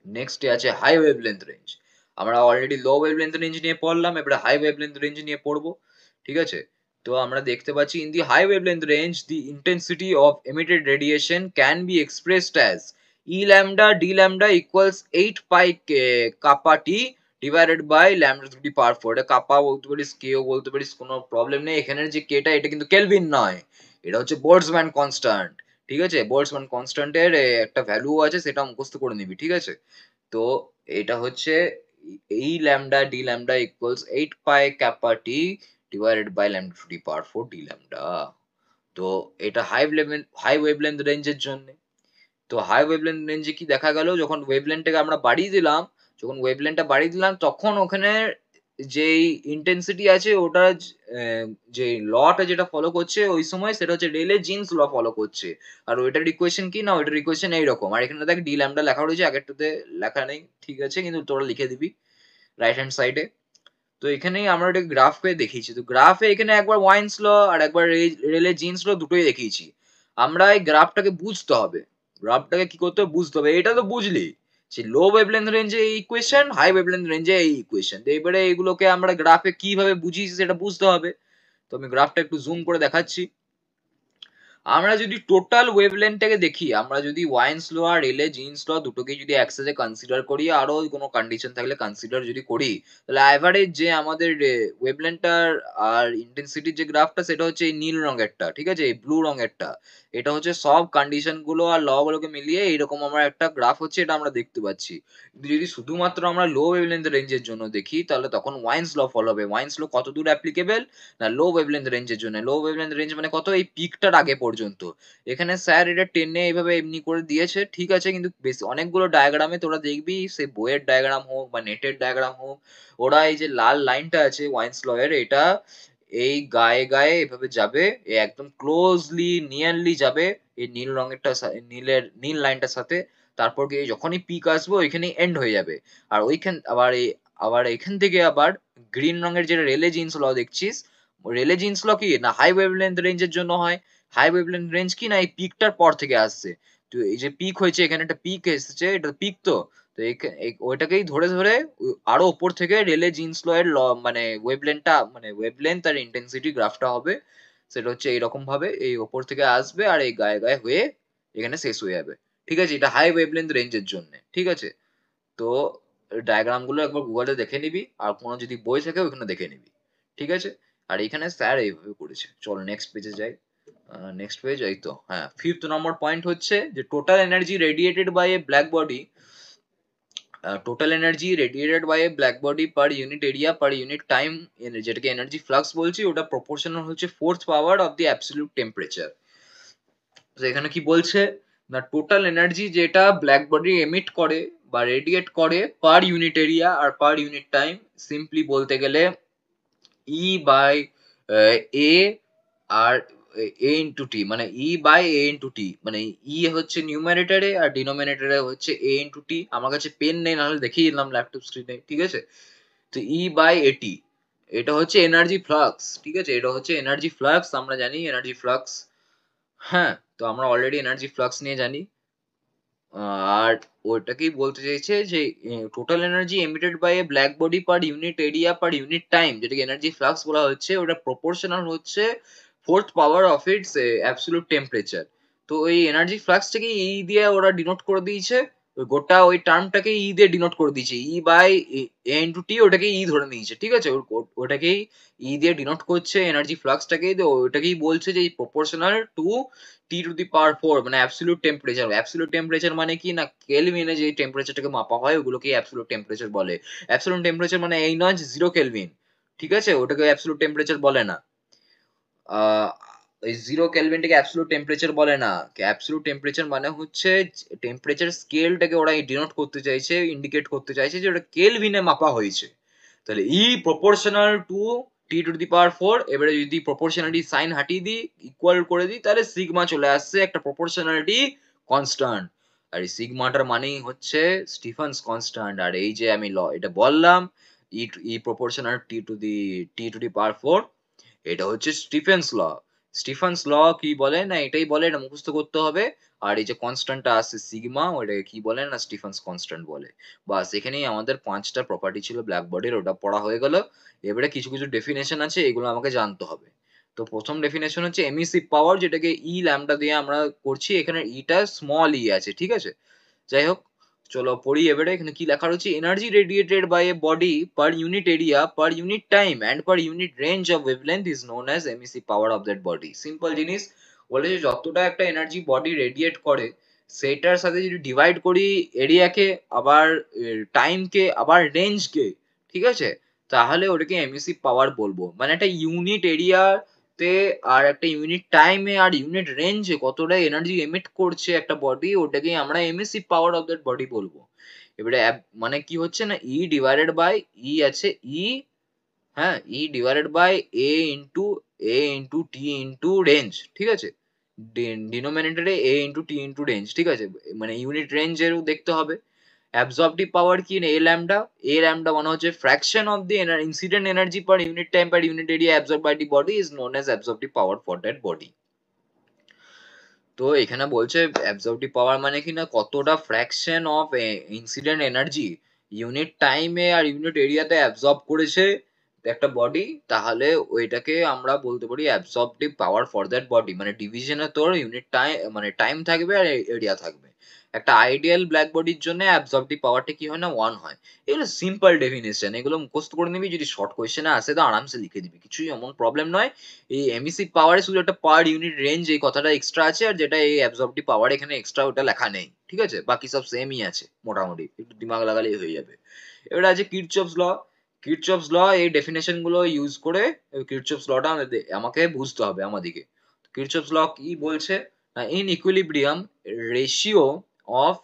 নেক্সটে আছে হাই ওয়েভলেন্থ রেঞ্জ। আমরা অলরেডি লো ওয়েভলেন্থ রেঞ্জ নিয়ে পড়লাম, এবারে হাই ওয়েভলেন্থ রেঞ্জ নিয়ে পড়বো। ঠিক আছে, তো আমরা দেখতে পাচ্ছি in the high wavelength range the intensity of emitted radiation can be expressed as E lambda d lambda equals 8 pi kappa t divided by lambda to the power 4। এটা কাপা বলতে পারিস, কেও বলতে পারিস, কোনো প্রবলেম নেই। এখানের যে কেটা এটা কিন্তু কেলভিন নয়, এটা হচ্ছে বোল্টজম্যান কনস্ট্যান্ট। ঠিক আছে, বোল্টজম্যান কনস্ট্যান্টের একটা ভ্যালু আছে, সেটা মুখস্থ করে নিবি। ঠিক আছে, তো এটা হচ্ছে E lambda d lambda equals 8 pi kappa t divided by lambda to the power 4 d lambda। তো এটা হাই ওয়েভলেন্থ রেঞ্জের জন্য। তো হাই ওয়েভলেন্থ রেঞ্জে কি দেখা গেল, যখন ওয়েভলেন্থটাকে আমরা বাড়িয়ে দিলাম, যখন ওয়েভলেন্থটা বাড়িয়ে দিলাম তখন ওখানে যেই ইন্টেন্সিটি আছে ওটা যে লটা যেটা ফলো করছে ওই সময়, সেটা হচ্ছে রেলে জিন্স ল ফলো করছে। আর ওইটার ইকুয়েশন কি না, ওইটার ইকুয়েশন এইরকম। আর এখানে দেখ ডি ল্যামডা লেখা রয়েছে, আগেরটাতে লেখা নেই, ঠিক আছে, কিন্তু তোরা লিখে দিবি রাইট হ্যান্ড সাইডে। তো এখানেই আমরা একটা গ্রাফ পেয়ে দেখিয়েছি। তো গ্রাফে এখানে একবার ওয়াইন্স ল আর একবার রেলে জিন্স ল দুটোই দেখিয়েছি। আমরা এই গ্রাফটাকে বুঝতে হবে, গ্রাফটাকে কি করতে হবে বুঝতে হবে। এটা তো বুঝলি যে লো ওয়েভলেন্থ রেঞ্জে এই ইকুয়েশন, হাই ওয়েভলেন্থ রেঞ্জে এই ইকুয়েশন। তো এবারে এগুলোকে আমরা গ্রাফে কিভাবে বুঝি সেটা বুঝতে হবে। তো আমি গ্রাফটা একটু জুম করে দেখাচ্ছি। আমরা যদি টোটাল ওয়েভলেন্থটাকে দেখি, আমরা যদি ওয়াইন্স ল আর রেলে জিন্স ল দুটোকে যদি একসাথে কনসিডার করি, আরো কোনো কন্ডিশন থাকলে কনসিডার যদি করি, তাহলে এভারেজ যে আমাদের ওয়েভলেন্থটার আর ইন্টেন্সিটির যে গ্রাফটা, সেটা হচ্ছে এই নীল রঙেরটা। ঠিক আছে, এই ব্লু রঙেরটা, এটা হচ্ছে সব কন্ডিশন গুলো আর ল গুলোকে মিলিয়ে এইরকম আমরা একটা গ্রাফ হচ্ছে, এটা আমরা দেখতে পাচ্ছি। কিন্তু যদি শুধুমাত্র আমরা লো ওয়েভলেন্থ রেঞ্জের জন্য দেখি, তাহলে তখন ওয়াইন্স ল ফলো হবে। ওয়াইন্স ল কত দূর অ্যাপ্লিকেবল না, লো ওয়েভলেন্থ রেঞ্জের জন্য। লো ওয়েভলেন্থ রেঞ্জ মানে কত, এই পিকটার আগে পর্যন্ত। এখানে স্যার এটা টেনে এইভাবে এমনি করে দিয়েছে, ঠিক আছে, কিন্তু বেশ অনেকগুলো ডায়াগ্রামে তোরা দেখবি, সে বইয়ের ডায়াগ্রাম হোক বা নেটের ডায়াগ্রাম হোক, ওরা এই যে লাল লাইনটা আছে ওয়াইন্স ল এর, এটা এই গায়ে গায়ে এভাবে যাবে, একদম ক্লোজলি নিয়ারলি যাবে এই নীল রঙেরটা, নীল লাইনটার সাথে। তারপর গিয়ে যখনই পিক আসবে ওইখানেই এন্ড হয়ে যাবে। আর ওইখান আবার এখান থেকে আবার গ্রিন রঙের যে রেলে জিন্স ল দেখছিস, রেলে জিন্স ল কি না হাই ওয়েভলেন্থ রেঞ্জের জন্য হয়। হাই ওয়েভলেন্থ রেঞ্জ কি না এই পিকটার পর থেকে আসছে। তো এই যে পিক হয়েছে, এখানে একটা পিক এসেছে, এটা পিক। তো তো ওইটাকেই ধরে ধরে আরো উপর থেকে রেলে জিন্স ল এর মানে ওয়েভলেন্থটা, মানে ওয়েভলেন্থ আর ইন্টেন্সিটি গ্রাফটা হবে। সেটা হচ্ছে এইরকম ভাবে এই ওপর থেকে আসবে আর এই গায়ে গায়ে হয়ে এখানে শেষ হয়ে যাবে। ঠিক আছে, এটা হাই ওয়েভলেন্থ রেঞ্জের জন্য। ঠিক আছে, তো ডায়াগ্রাম গুলো একবার গুগলে দেখে নিবি, আর কোনো যদি বই থাকে ওখানে দেখে নিবি। ঠিক আছে, আর এখানে স্যার এইভাবে করেছে। চল নেক্সট পেজে যাই। নেক্সট পেজ, এই তো, হ্যাঁ, ফিফথ নম্বর পয়েন্ট হচ্ছে যে total energy radiated by a black body, total energy radiated by a black body per unit area per unit time, যেটাকে এনার্জি ফ্লাক্স বলছি, ওটা প্রপোর্শনাল হচ্ছে fourth power of the absolute temperature. তো এখানে কি বলছে না, টোটাল এনার্জি যেটা ব্ল্যাক বডি এমিট করে বা রেডিয়েট করে পার ইউনিট এরিয়া আর পার ইউনিট টাইম, সিম্পলি বলতে গেলে E by A R A into টি, মানে ই বাই এ ইন্টু টি, মানে ই হচ্ছে নিউমারেটরে আর ডিনোমিনেটরে হচ্ছে এ ইন্টু টি। আমার কাছে পেন নেই, নাহলে দেখিয়ে দিলাম ল্যাপটপ স্ক্রিনে। ঠিক আছে, তো ই বাই এটি, এটা হচ্ছে এনার্জি ফ্লাক্স। ঠিক আছে, এটা হচ্ছে এনার্জি ফ্লাক্স, আমরা জানি এনার্জি ফ্লাক্স। হ্যাঁ, তো আমরা অলরেডি এনার্জি ফ্লাক্স নিয়ে জানি। আর ওটাকেই বলতে চাইছে যে total energy emitted by a black body per unit area per unit time, যেটাকে এনার্জি ফ্লাক্স বলা হচ্ছে, ওটা প্রপোর্শনাল হচ্ছে fourth power of its absolute temperature. তো এই এনার্জি ফ্লাক্সটাকে ই দিয়ে ওরা ডিনোট করে দিয়েছে, ওই গোটা ওই টার্মটাকে ই দিয়ে ডিনোট করে দিয়েছে, ই বাই এ ইন্টু টি, ওটাকে ই ধরে নিয়েছে, ঠিক আছে, ওটাকেই ই দিয়ে ডিনোট করছে এনার্জি ফ্লাক্সটাকে, ওটাকেই বলছে যে proportional to T to the power 4, মানে অ্যাবসলিউট টেম্পারেচার। অ্যাবসলিউট টেম্পারেচার মানে কি না, কেলভিনে যে টেম্পারেচারটাকে মাপা হয় ওগুলোকে অ্যাবসলিউট টেম্পারেচার বলে। অ্যাবসলিউট টেম্পারেচার মানে এই নয় যে 0 কেলভিন, ঠিক আছে, ওটাকে অ্যাবসলিউট টেম্পারেচার বলে না। আহ এই 0 কেলভিনটাকে অ্যাবসলিউট টেম্পারেচার বলে না। অ্যাবসলিউট টেম্পারেচার মানে হচ্ছে টেম্পারেচার স্কেলটাকে ওরা ডিনোট করতে চাইছে, ইন্ডিকেট করতে চাইছে যে ওটা কেলভিনে মাপা হয়েছে। তাহলে E proportional to T to the power 4, এবারে যদি প্রপোর্শনালিটি সাইন হাটিয়ে দিই, ইকুয়াল করে দিই, তাহলে সিগমা চলে আসছে, একটা প্রপোর্শনালিটি কনস্ট্যান্ট। আর এই সিগমাটার মানেই হচ্ছে স্টিফেন্স কনস্ট্যান্ট। আর এই যে আমি এটা বললাম, ই proportional T to the power 4, এটা হচ্ছে স্টিফেন্স ল। স্টিফেন্স ল কি বলে না, এটাই বলে, এটা মুখস্থ করতে হবে। আর এই যে কনস্ট্যান্টটা আছে সিগমা, ওটাকে কি বলে না, স্টিফেন্স কনস্ট্যান্ট বলে। বাস, এখানেই আমাদের 5টা প্রপার্টি ছিল ব্ল্যাক বডির, ওটা পড়া হয়ে গেল। এবারে কিছু কিছু ডেফিনেশন আছে, এগুলো আমাকে জানতে হবে। তো প্রথম ডেফিনেশন হচ্ছে এমিসিভ পাওয়ার, যেটাকে ই ল্যামডা দিয়ে আমরা করছি, এখানে ইটা স্মল ই আছে, ঠিক আছে। যাই হোক, চলো পড়ি এবারে। এখানে কি লেখা রয়েছে, energy radiated by a body per unit area per unit time and per unit range of wavelength is known as emissive power of that body. Simple জিনিস, বলে যে যতটা একটা এনার্জি বডি রেডিয়েট করে, সেটার সাথে যদি ডিভাইড করি এরিয়াকে, আবার টাইমকে, আবার রেঞ্জকে, ঠিক আছে, তাহলে ওটাকে এমিসিভ পাওয়ার বলবো। মানে একটা ইউনিট এরিয়া তে আর একটা ইউনিট টাইমে আর ইউনিট রেঞ্জে কতটা এনার্জি এমিট করছে একটা বডি, ওটাকেই আমরা এমিসিভ পাওয়ার অফ দ্যাট বডি বলবো। এবারে মানে কি হচ্ছে না, ই ডিভাইডেড বাই ই আছে, ই, হ্যাঁ, E divided by A into T into range, ঠিক আছে, ডিনোমিনেটরে A into T into range, ঠিক আছে, মানে ইউনিট রেঞ্জেরও দেখতে হবে। অ্যাবজর্পটিভ পাওয়ার কি, এ ল্যামডা, এ ল্যামডা মানে হচ্ছে fraction of the incident energy per unit time per unit area absorb by the body is known as absorptive power for that body. তো এখানে বলছে অ্যাবজর্পটিভ পাওয়ার মানে কি না, কতটা fraction of incident energy unit টাইমে আর ইউনিট এরিয়াতে অ্যাবজর্ব করেছে একটা বডি, তাহলে ওইটাকে আমরা বলতে পারি অ্যাবজর্পটিভ পাওয়ার ফর দ্যাট বডি। মানে ডিভিশনে তোর ইউনিট টাইম, মানে টাইম থাকবে আর এরিয়া থাকবে। একটা আইডিয়াল ব্ল্যাক বডির জন্য অ্যাবজর্পটিভ পাওয়ারটা কি হয় না, 1 হয়। এগুলো সিম্পল ডেফিনেশন, এগুলো মুখস্থ করে নিবি, যদি শর্ট কোয়েশ্চেনে আসে তো আরামসে লিখে দিবি, কিছুই এমন প্রবলেম নয়। এই এমিসিভ পাওয়ারে শুধু একটা পার ইউনিট রেঞ্জ এই কথাটা এক্সট্রা আছে, আর যেটা এই অ্যাবজর্পটিভ পাওয়ার এখানে এক্সট্রা ওটা লেখা নেই, ঠিক আছে, বাকি সব সেমই আছে মোটামুটি, একটু দিমাগ লাগালেই হয়ে যাবে। এবার আছে কিরচফস ল। কিরচফস ল, এই ডেফিনেশন গুলো ইউজ করে কিরচফস লটা আমাকে বুঝতে হবে আমাদিকে। কিরচফস ল কি বলছে, in equilibrium ratio of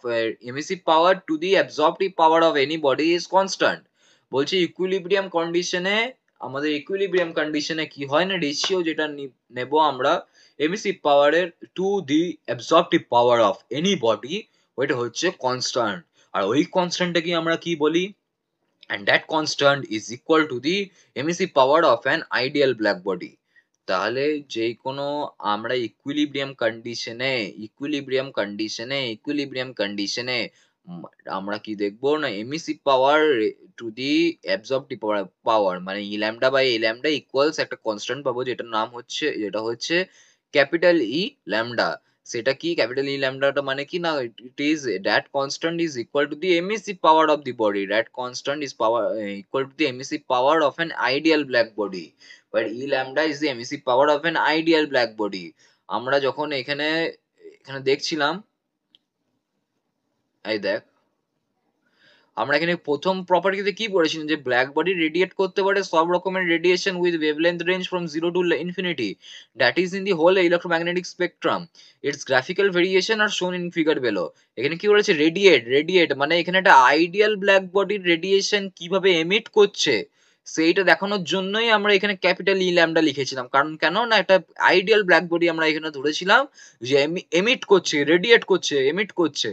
emissive power to the absorptive power of any body is constant. বলছে ইকুইলিব্রিয়াম কন্ডিশনে, আমাদের ইকুইলিব্রিয়াম কন্ডিশনে কি হয় না, রেশিও যেটা নেব আমরা এমিসিভ পাওয়ারের to the absorptive power of any body, ওইটা হচ্ছে কনস্ট্যান্ট। আর ওই কনস্ট্যান্টটাকে আমরা কি বলি, and that constant is equal to the emissive power of an ideal black body। তাহলে যে কোনো আমরা ইকুইলিব্রিয়াম কন্ডিশনে আমরা কি দেখবো না, এমিসিভ power to the absorptive power, মানে E lambda by A lambda equals একটা কনস্ট্যান্ট পাবো, যেটা হচ্ছে ক্যাপিটাল ই ল্যামডা। সেটা কি ক্যাপিটাল ই ল্যামডাটা মানে কি না, it is that constant is equal to the emissive power of the body, that constant is power equal to the emissive power of an ideal black body, but E lambda is the emissive power of an ideal black body. আমরা যখন এখানে এখানে দেখছিলাম, এই দেখ, আমরা এখানে প্রথম প্রপার্টিতে কি পড়েছিলাম, যে ব্ল্যাক বডি রেডিয়েট করতে পারে সব রকমের radiation with wavelength range from 0 to infinity, that is in the whole electromagnetic spectrum, its graphical variation are shown in figure below. এখানে কি বলেছে, রেডিয়েট মানে এখানে একটা আইডিয়াল ব্ল্যাক বডির রেডিয়েশন কিভাবে এমিট করছে সেইটা দেখানোর জন্যই আমরা এখানে ক্যাপিটাল ই ল্যামডা লিখেছিলাম। কারণ কেন না, একটা আইডিয়াল ব্ল্যাক বডি আমরা এখানে ধরেছিলাম যে এমিট করছে, রেডিয়েট করছে, এমিট করছে।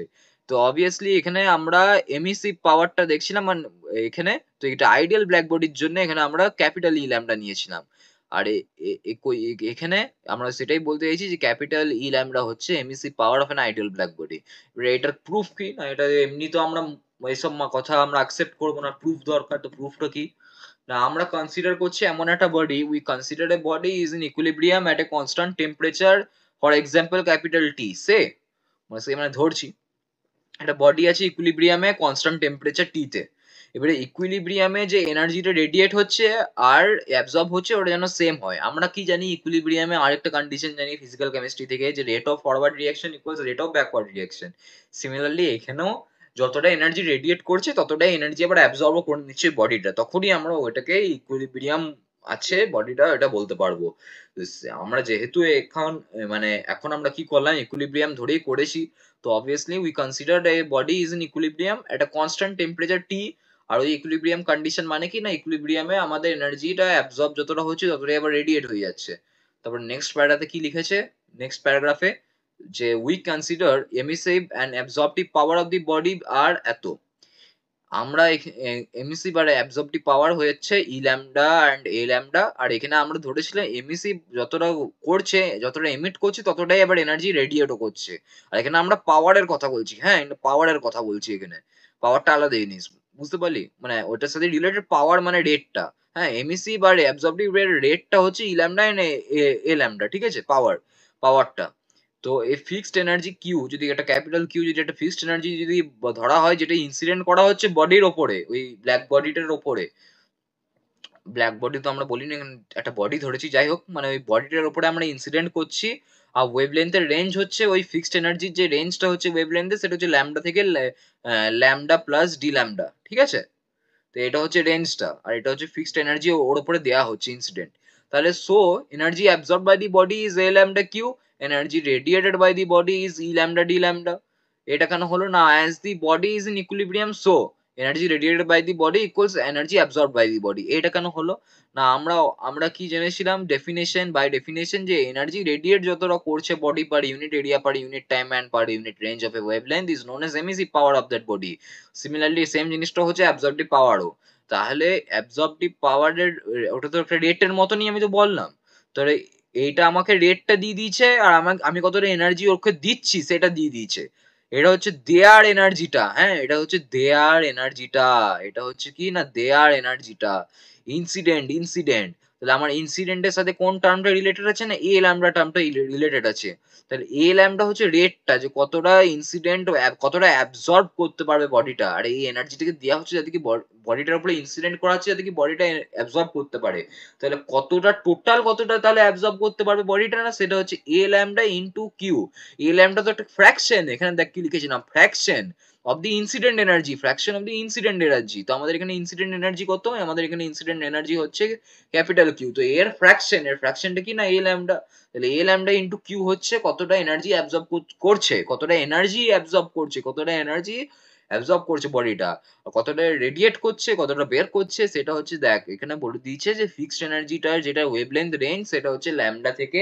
তো অবভিয়াসলি এখানে আমরা এমিসিভ পাওয়ারটা দেখছিলাম, মানে এখানে তো এটা আইডিয়াল ব্ল্যাক বডির জন্য এখানে আমরা ক্যাপিটাল ই ল্যামডা নিয়েছিলাম। আর এখানে আমরা সেটাই বলতে চাইছি যে ক্যাপিটাল ই ল্যামডা হচ্ছে emissive power of an ideal black body. এটার প্রুফ কি না, এটা এমনি তো আমরা এইসব কথা আমরা অ্যাকসেপ্ট করবো না, প্রুফ দরকার। তো প্রুফটা কি না, আমরা কনসিডার করছি এমন একটা body, we consider a body is in equilibrium at a constant temperature for example capital T say মানে ধরছি একটা বডি আছে ইকুইলিব্রিয়ামে কনস্ট্যান্ট টেম্পারেচার টি তে। এবারে ইকুইলিব্রিয়ামে যে এনার্জিটা রেডিয়েট হচ্ছে আর অ্যাবজর্ব হচ্ছে ওটা যেন সেম হয়। আমরা কি জানি ইকুইলিব্রিয়ামে আরেকটা কন্ডিশন জানি ফিজিক্যাল কেমিস্ট্রি থেকে, যে rate of forward reaction equals rate of backward reaction. Similarly এখানেও যতটা এনার্জি রেডিয়েট করছে ততটাই এনার্জি আবার অ্যাবজর্বও করে নিচ্ছে বডিটা, তখনই আমরা ওইটাকে ইকুইলিব্রিয়াম আছে বডিটা এটা বলতে পারবো। আমরা যেহেতু এখন আমরা কি করলাম ইকুইলিব্রিয়াম ধরেই করেছি, তো obviously we considered a body is in equilibrium at a constant temperature T। আর ওই ইকুইলিব্রিয়াম কন্ডিশন মানে কি না ইকুইলিব্রিয়ামে আমাদের এনার্জিটা অ্যাবজর্ব যতটা হচ্ছে ততটাই আবার রেডিয়েট হয়ে যাচ্ছে। তারপর নেক্সট প্যারাতে কি লিখেছে, নেক্সট প্যারাগ্রাফে যে we consider emissive and absorptive power of the body আর এত। আমরা এমিসিভ আর অ্যাবজর্পটিভ পাওয়ার হচ্ছে E lambda and A lambda, আর এখানে আমরা ধরেছিলাম এমিসিভ যতটা করছে যতটা এমিট করছে ততটাই আবার এনার্জি রেডিয়েটও করছে। আর এখানে আমরা পাওয়ারের কথা বলছি, হ্যাঁ পাওয়ারের কথা বলছি, এখানে পাওয়ারটা আলাদা জিনিস, বুঝতে পারলি? মানে ওটার সাথে রিলেটেড পাওয়ার মানে রেটটা, হ্যাঁ এমিসিভ আর অ্যাবজর্পটিভ এর রেটটা হচ্ছে E lambda and A lambda, ঠিক আছে পাওয়ারটা। তো এই ফিক্সড এনার্জি কিউ যদি একটা ক্যাপিটাল কিউ যদি একটা ফিক্সড এনার্জি যদি ধরা হয় যেটা ইনসিডেন্ট করা হচ্ছে বডির ওপরে, ওই ব্ল্যাক বডিটার ওপরে, ব্ল্যাক বডি তো আমরা বলিনি, একটা বডি ধরেছি, যাই হোক মানে ওই বডিটার ওপরে আমরা ইনসিডেন্ট করছি। আর ওয়েভলেন্থের রেঞ্জ হচ্ছে ওই ফিক্সড এনার্জির যে রেঞ্জটা হচ্ছে ওয়েভলেন্থে সেটা হচ্ছে ল্যামডা থেকে ল্যামডা প্লাস ডি ল্যামডা, ঠিক আছে? তো এটা হচ্ছে রেঞ্জটা, আর এটা হচ্ছে ফিক্সড এনার্জি ওর উপরে দেওয়া হচ্ছে ইনসিডেন্ট। তাহলে so energy absorb by the body is A lambda Q, energy radiated by the body is E lambda D lambda. এটা কেন হলো না, as the body is in equilibrium so energy radiated by the body equals energy absorb by the body. এটা কেন হলো না, আমরা আমরা কি জেনেছিলাম ডেফিনেশন বাই ডেফিনেশন যে এনার্জি রেডিয়েট যতটা করছে body per unit area per unit time and per unit range of a wavelength is known as emissive power of that body. Similarly same জিনিসটা হচ্ছে অ্যাবজর্পটিভ পাওয়ারও। তাহলে অ্যাবজর্পটিভ পাওয়ারের ওটা তো একটা রেটের মতনই, আমি তো বললাম। তাহলে এইটা আমাকে রেটটা দিয়ে দিয়েছে আর আমি কতটা এনার্জি ওকে দিচ্ছি সেটা দিয়ে দিয়েছে। এটা হচ্ছে দেয়ার এনার্জিটা, হ্যাঁ এটা হচ্ছে দেয়ার এনার্জিটা, এটা হচ্ছে কি না দেয়ার এনার্জিটা। ইনসিডেন্ট তাহলে আমার ইনসিডেন্টের সাথে কোন টার্মটা রিলেটেড আছে না এ ল্যামডা টার্মটা রিলেটেড আছে। তাহলে এ ল্যামডা হচ্ছে রেটটা, যে কতটা ইনসিডেন্ট কতটা অ্যাবজর্ব করতে পারবে বডিটা, আর এই এনার্জিটাকে দেওয়া হচ্ছে যাতে কি বডিটার উপরে ইনসিডেন্ট করা হচ্ছে যাতে কি বডিটা অ্যাবজর্ব করতে পারে। তাহলে কতটা তাহলে অ্যাবজর্ব করতে পারবে বডিটা, না সেটা হচ্ছে এ ল্যামডা ইনটু কিউ। এ ল্যামডা তো একটা ফ্র্যাকশন, এখানে দেখ কি লিখেছিলাম fraction of the incident energy, fraction of the incident energy. তো আমাদের এখানে ইনসিডেন্ট এনার্জি কত, আমাদের এখানে ইনসিডেন্ট এনার্জি হচ্ছে ক্যাপিটাল কিউ। তো এর ফ্র্যাকশনটা কি না এ ল্যামডা। তাহলে এ ল্যামডা ইনটু কিউ হচ্ছে কতটা এনার্জি অ্যাবজর্ব করছে, কতটা এনার্জি অ্যাবজর্ব করছে, কতটা এনার্জি অ্যাবজর্ব করছে বডিটা, কতটা রেডিয়েট করছে, কতটা বের করছে, সেটা হচ্ছে দেখ এখানে বলে দিয়েছে যে ফিক্সড এনার্জিটার যেটা ওয়েভলেন্থ রেঞ্জ সেটা হচ্ছে ল্যামডা থেকে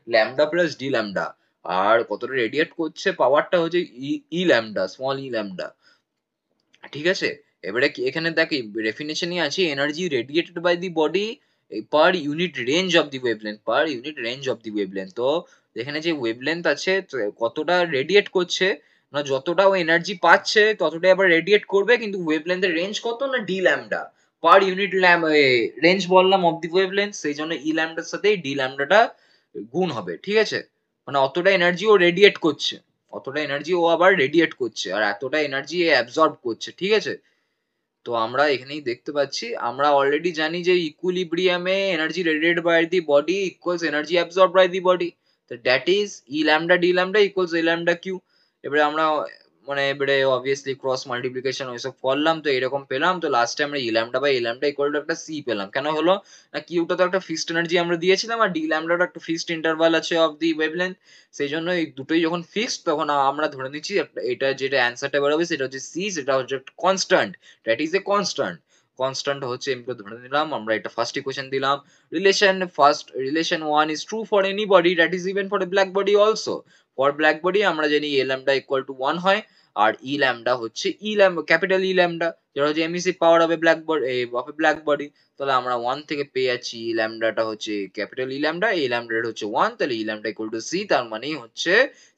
ল্যামডা প্লাস ডি ল্যামডা, আর কতটা রেডিয়েট করছে পাওয়ারটা হচ্ছে E lambda small E lambda, ঠিক আছে? এবারে কি এখানে দেখ ডেফিনেশনই আছে energy radiated by the body per unit range of the wavelength, per unit range of the wavelength. তো এখানে যে ওয়েভলেন্থ আছে কতটা রেডিয়েট করছে, না যতটা ও এনার্জি পাচ্ছে ততটাই আবার রেডিয়েট করবে, কিন্তু ওয়েভলেন্থের রেঞ্জ কত না ডি ল্যামডা পার ইউনিট রেঞ্জ বললাম অফ দি ওয়েভলেন্থ, সেই জন্য ই ল্যামডার সাথে ডি ল্যামডাটা গুণ হবে, ঠিক আছে? মানে অতটা এনার্জি ও রেডিয়েট করছে, অতটা এনার্জি ও আবার রেডিয়েট করছে, আর এতটা এনার্জি অ্যাবজর্ব করছে, ঠিক আছে? তো আমরা এখানেই দেখতে পাচ্ছি, আমরা অলরেডি জানি যে ইকুইলিব্রিয়ামে energy radiated by the body equals energy absorb by the body, তো that is E lambda D lambda equals A lambda Q. এবারে আমরা এবারে অবভিয়াসলি ক্রস মাল্টিপ্লিকেশন ওইসব করলাম, তো এরকম পেলাম, তো লাস্টে আমরা E lambda by A lambda equal to একটা সি পেলাম। কেন হলো না কিউটা তো একটা ফিক্সড এনার্জি আমরা দিয়েছিলাম, আর ডি ল্যামডাটা একটা ফিক্সড ইন্টারভাল আছে অফ দি ওয়েভলেন্থ, সেই জন্য এই দুটোই যখন ফিক্সড তখন আমরা ধরে নিচ্ছি এটা যেটা অ্যান্সারটা বেরোবে সেটা হচ্ছে সি, সেটা হচ্ছে constant, that is a constant. Constant হচ্ছে এমনি ধরে নিলাম, আমরা এটা ফার্স্ট ইকুয়েশন দিলাম। Relation 1 is true for any body, that is even for a black body also. For black body আমরা জানি a lambda equal to 1 হয়, আর ই ল্যামডা হচ্ছে ক্যাপিটাল ই ল্যামডা, যেটা হচ্ছে emissive power of a black body. তাহলে আমরা 1 থেকে পেয়ে যাচ্ছি ই ল্যামডাটা হচ্ছে ক্যাপিটাল ই ল্যামডা, এই ল্যামডাটা হচ্ছে 1, তাহলে ই ল্যামডা ইকুয়াল টু সি, তার মানেই হচ্ছে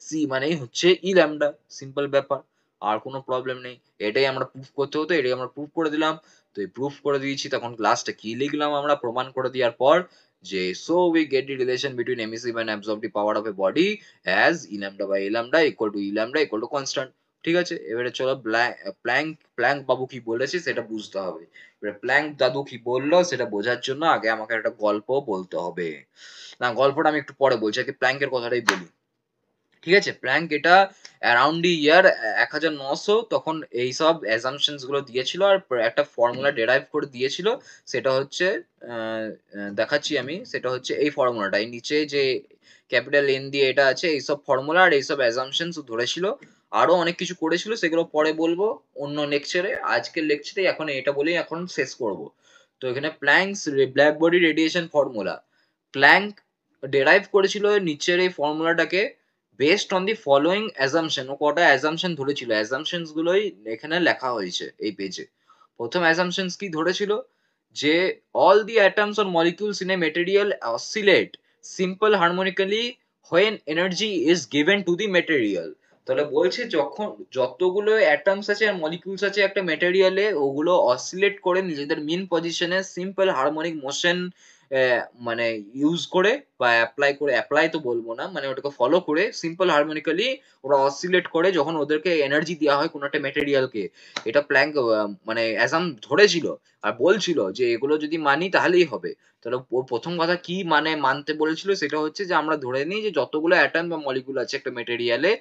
সি মানেই হচ্ছে ই ল্যামডা। সিম্পল ব্যাপার, আর কোনো প্রবলেম নেই। এটাই আমরা প্রুফ করতে হতো, এটাই আমরা প্রুফ করে দিলাম। তো এই প্রুফ করে দিয়েছি, তখন লাস্টে কি লিখলাম আমরা প্রমাণ করে দেওয়ার পর, যে so we get the relation between emissive and absorptive power of a body as E lambda by A lambda equal to E lambda equal to constant। ঠিক আছে, এবারে চলো প্ল্যাঙ্ক প্ল্যাঙ্ক বাবু কি বলেছে সেটা বুঝতে হবে। এবারে প্ল্যাঙ্ক দাদু কি বললো সেটা বোঝার জন্য আগে আমাকে একটা গল্প বলতে হবে। না, গল্পটা আমি একটু পরে বলছি, আগে প্ল্যাঙ্কের কথাটাই বলি। ঠিক আছে, প্ল্যাঙ্ক এটা অ্যারাউন্ড দি ইয়ার 1900 তখন এইসব অ্যাজাম্পশনস গুলো দিয়েছিল আর একটা ফর্মুলা ডেরাইভ করে দিয়েছিল। সেটা হচ্ছে দেখাচ্ছি আমি, সেটা হচ্ছে এই ফর্মুলাটা, এই নিচে যে ক্যাপিটাল এন দিয়ে এটা আছে, এইসব ফর্মুলা আর এইসব অ্যাজাম্পশনস ধরেছিল। আরো অনেক কিছু করেছিল, সেগুলো পরে বলবো অন্য লেকচারে। আজকের লেকচারে এখন এটা বলেই এখন শেষ করব। তো এখানে Planck's black body radiation formula, Planck derive করেছিল নিচের এই ফর্মুলাটাকে based on the following assumption. ও কটা অ্যাজাম্পশন ধরেছিল, অ্যাজাম্পশনস গুলোই এখানে লেখা হয়েছে এই পেজে। প্রথম অ্যাজাম্পশনস কি ধরেছিল, যে all the atoms or molecules in a material oscillate simple harmonically when energy is given to the material. তাহলে বলছে যখন যতগুলো অ্যাটমস আছে আর মলিকিউলস আছে একটা মেটেরিয়ালে, ওগুলো অসিলেট করে নিজেদের মিন পজিশনে সিম্পল হারমোনিক মোশন মানে ইউজ করে বা অ্যাপ্লাই করে, অ্যাপ্লাই তো বলবো না, মানে ওটাকে ফলো করে সিম্পল হারমোনিক্যালি ওরা অসিলেট করে যখন ওদেরকে এনার্জি দেওয়া হয় কোনো একটা মেটেরিয়ালকে। এটা প্ল্যাঙ্ক মানে অ্যাজাম ধরেছিল আর বলছিল যে এগুলো যদি মানি তাহলেই হবে। তাহলে প্রথম কথা কি মানে মানতে বলেছিল, সেটা হচ্ছে যে আমরা ধরে নিই যে যতগুলো অ্যাটম বা মলিকুল আছে একটা মেটেরিয়ালে,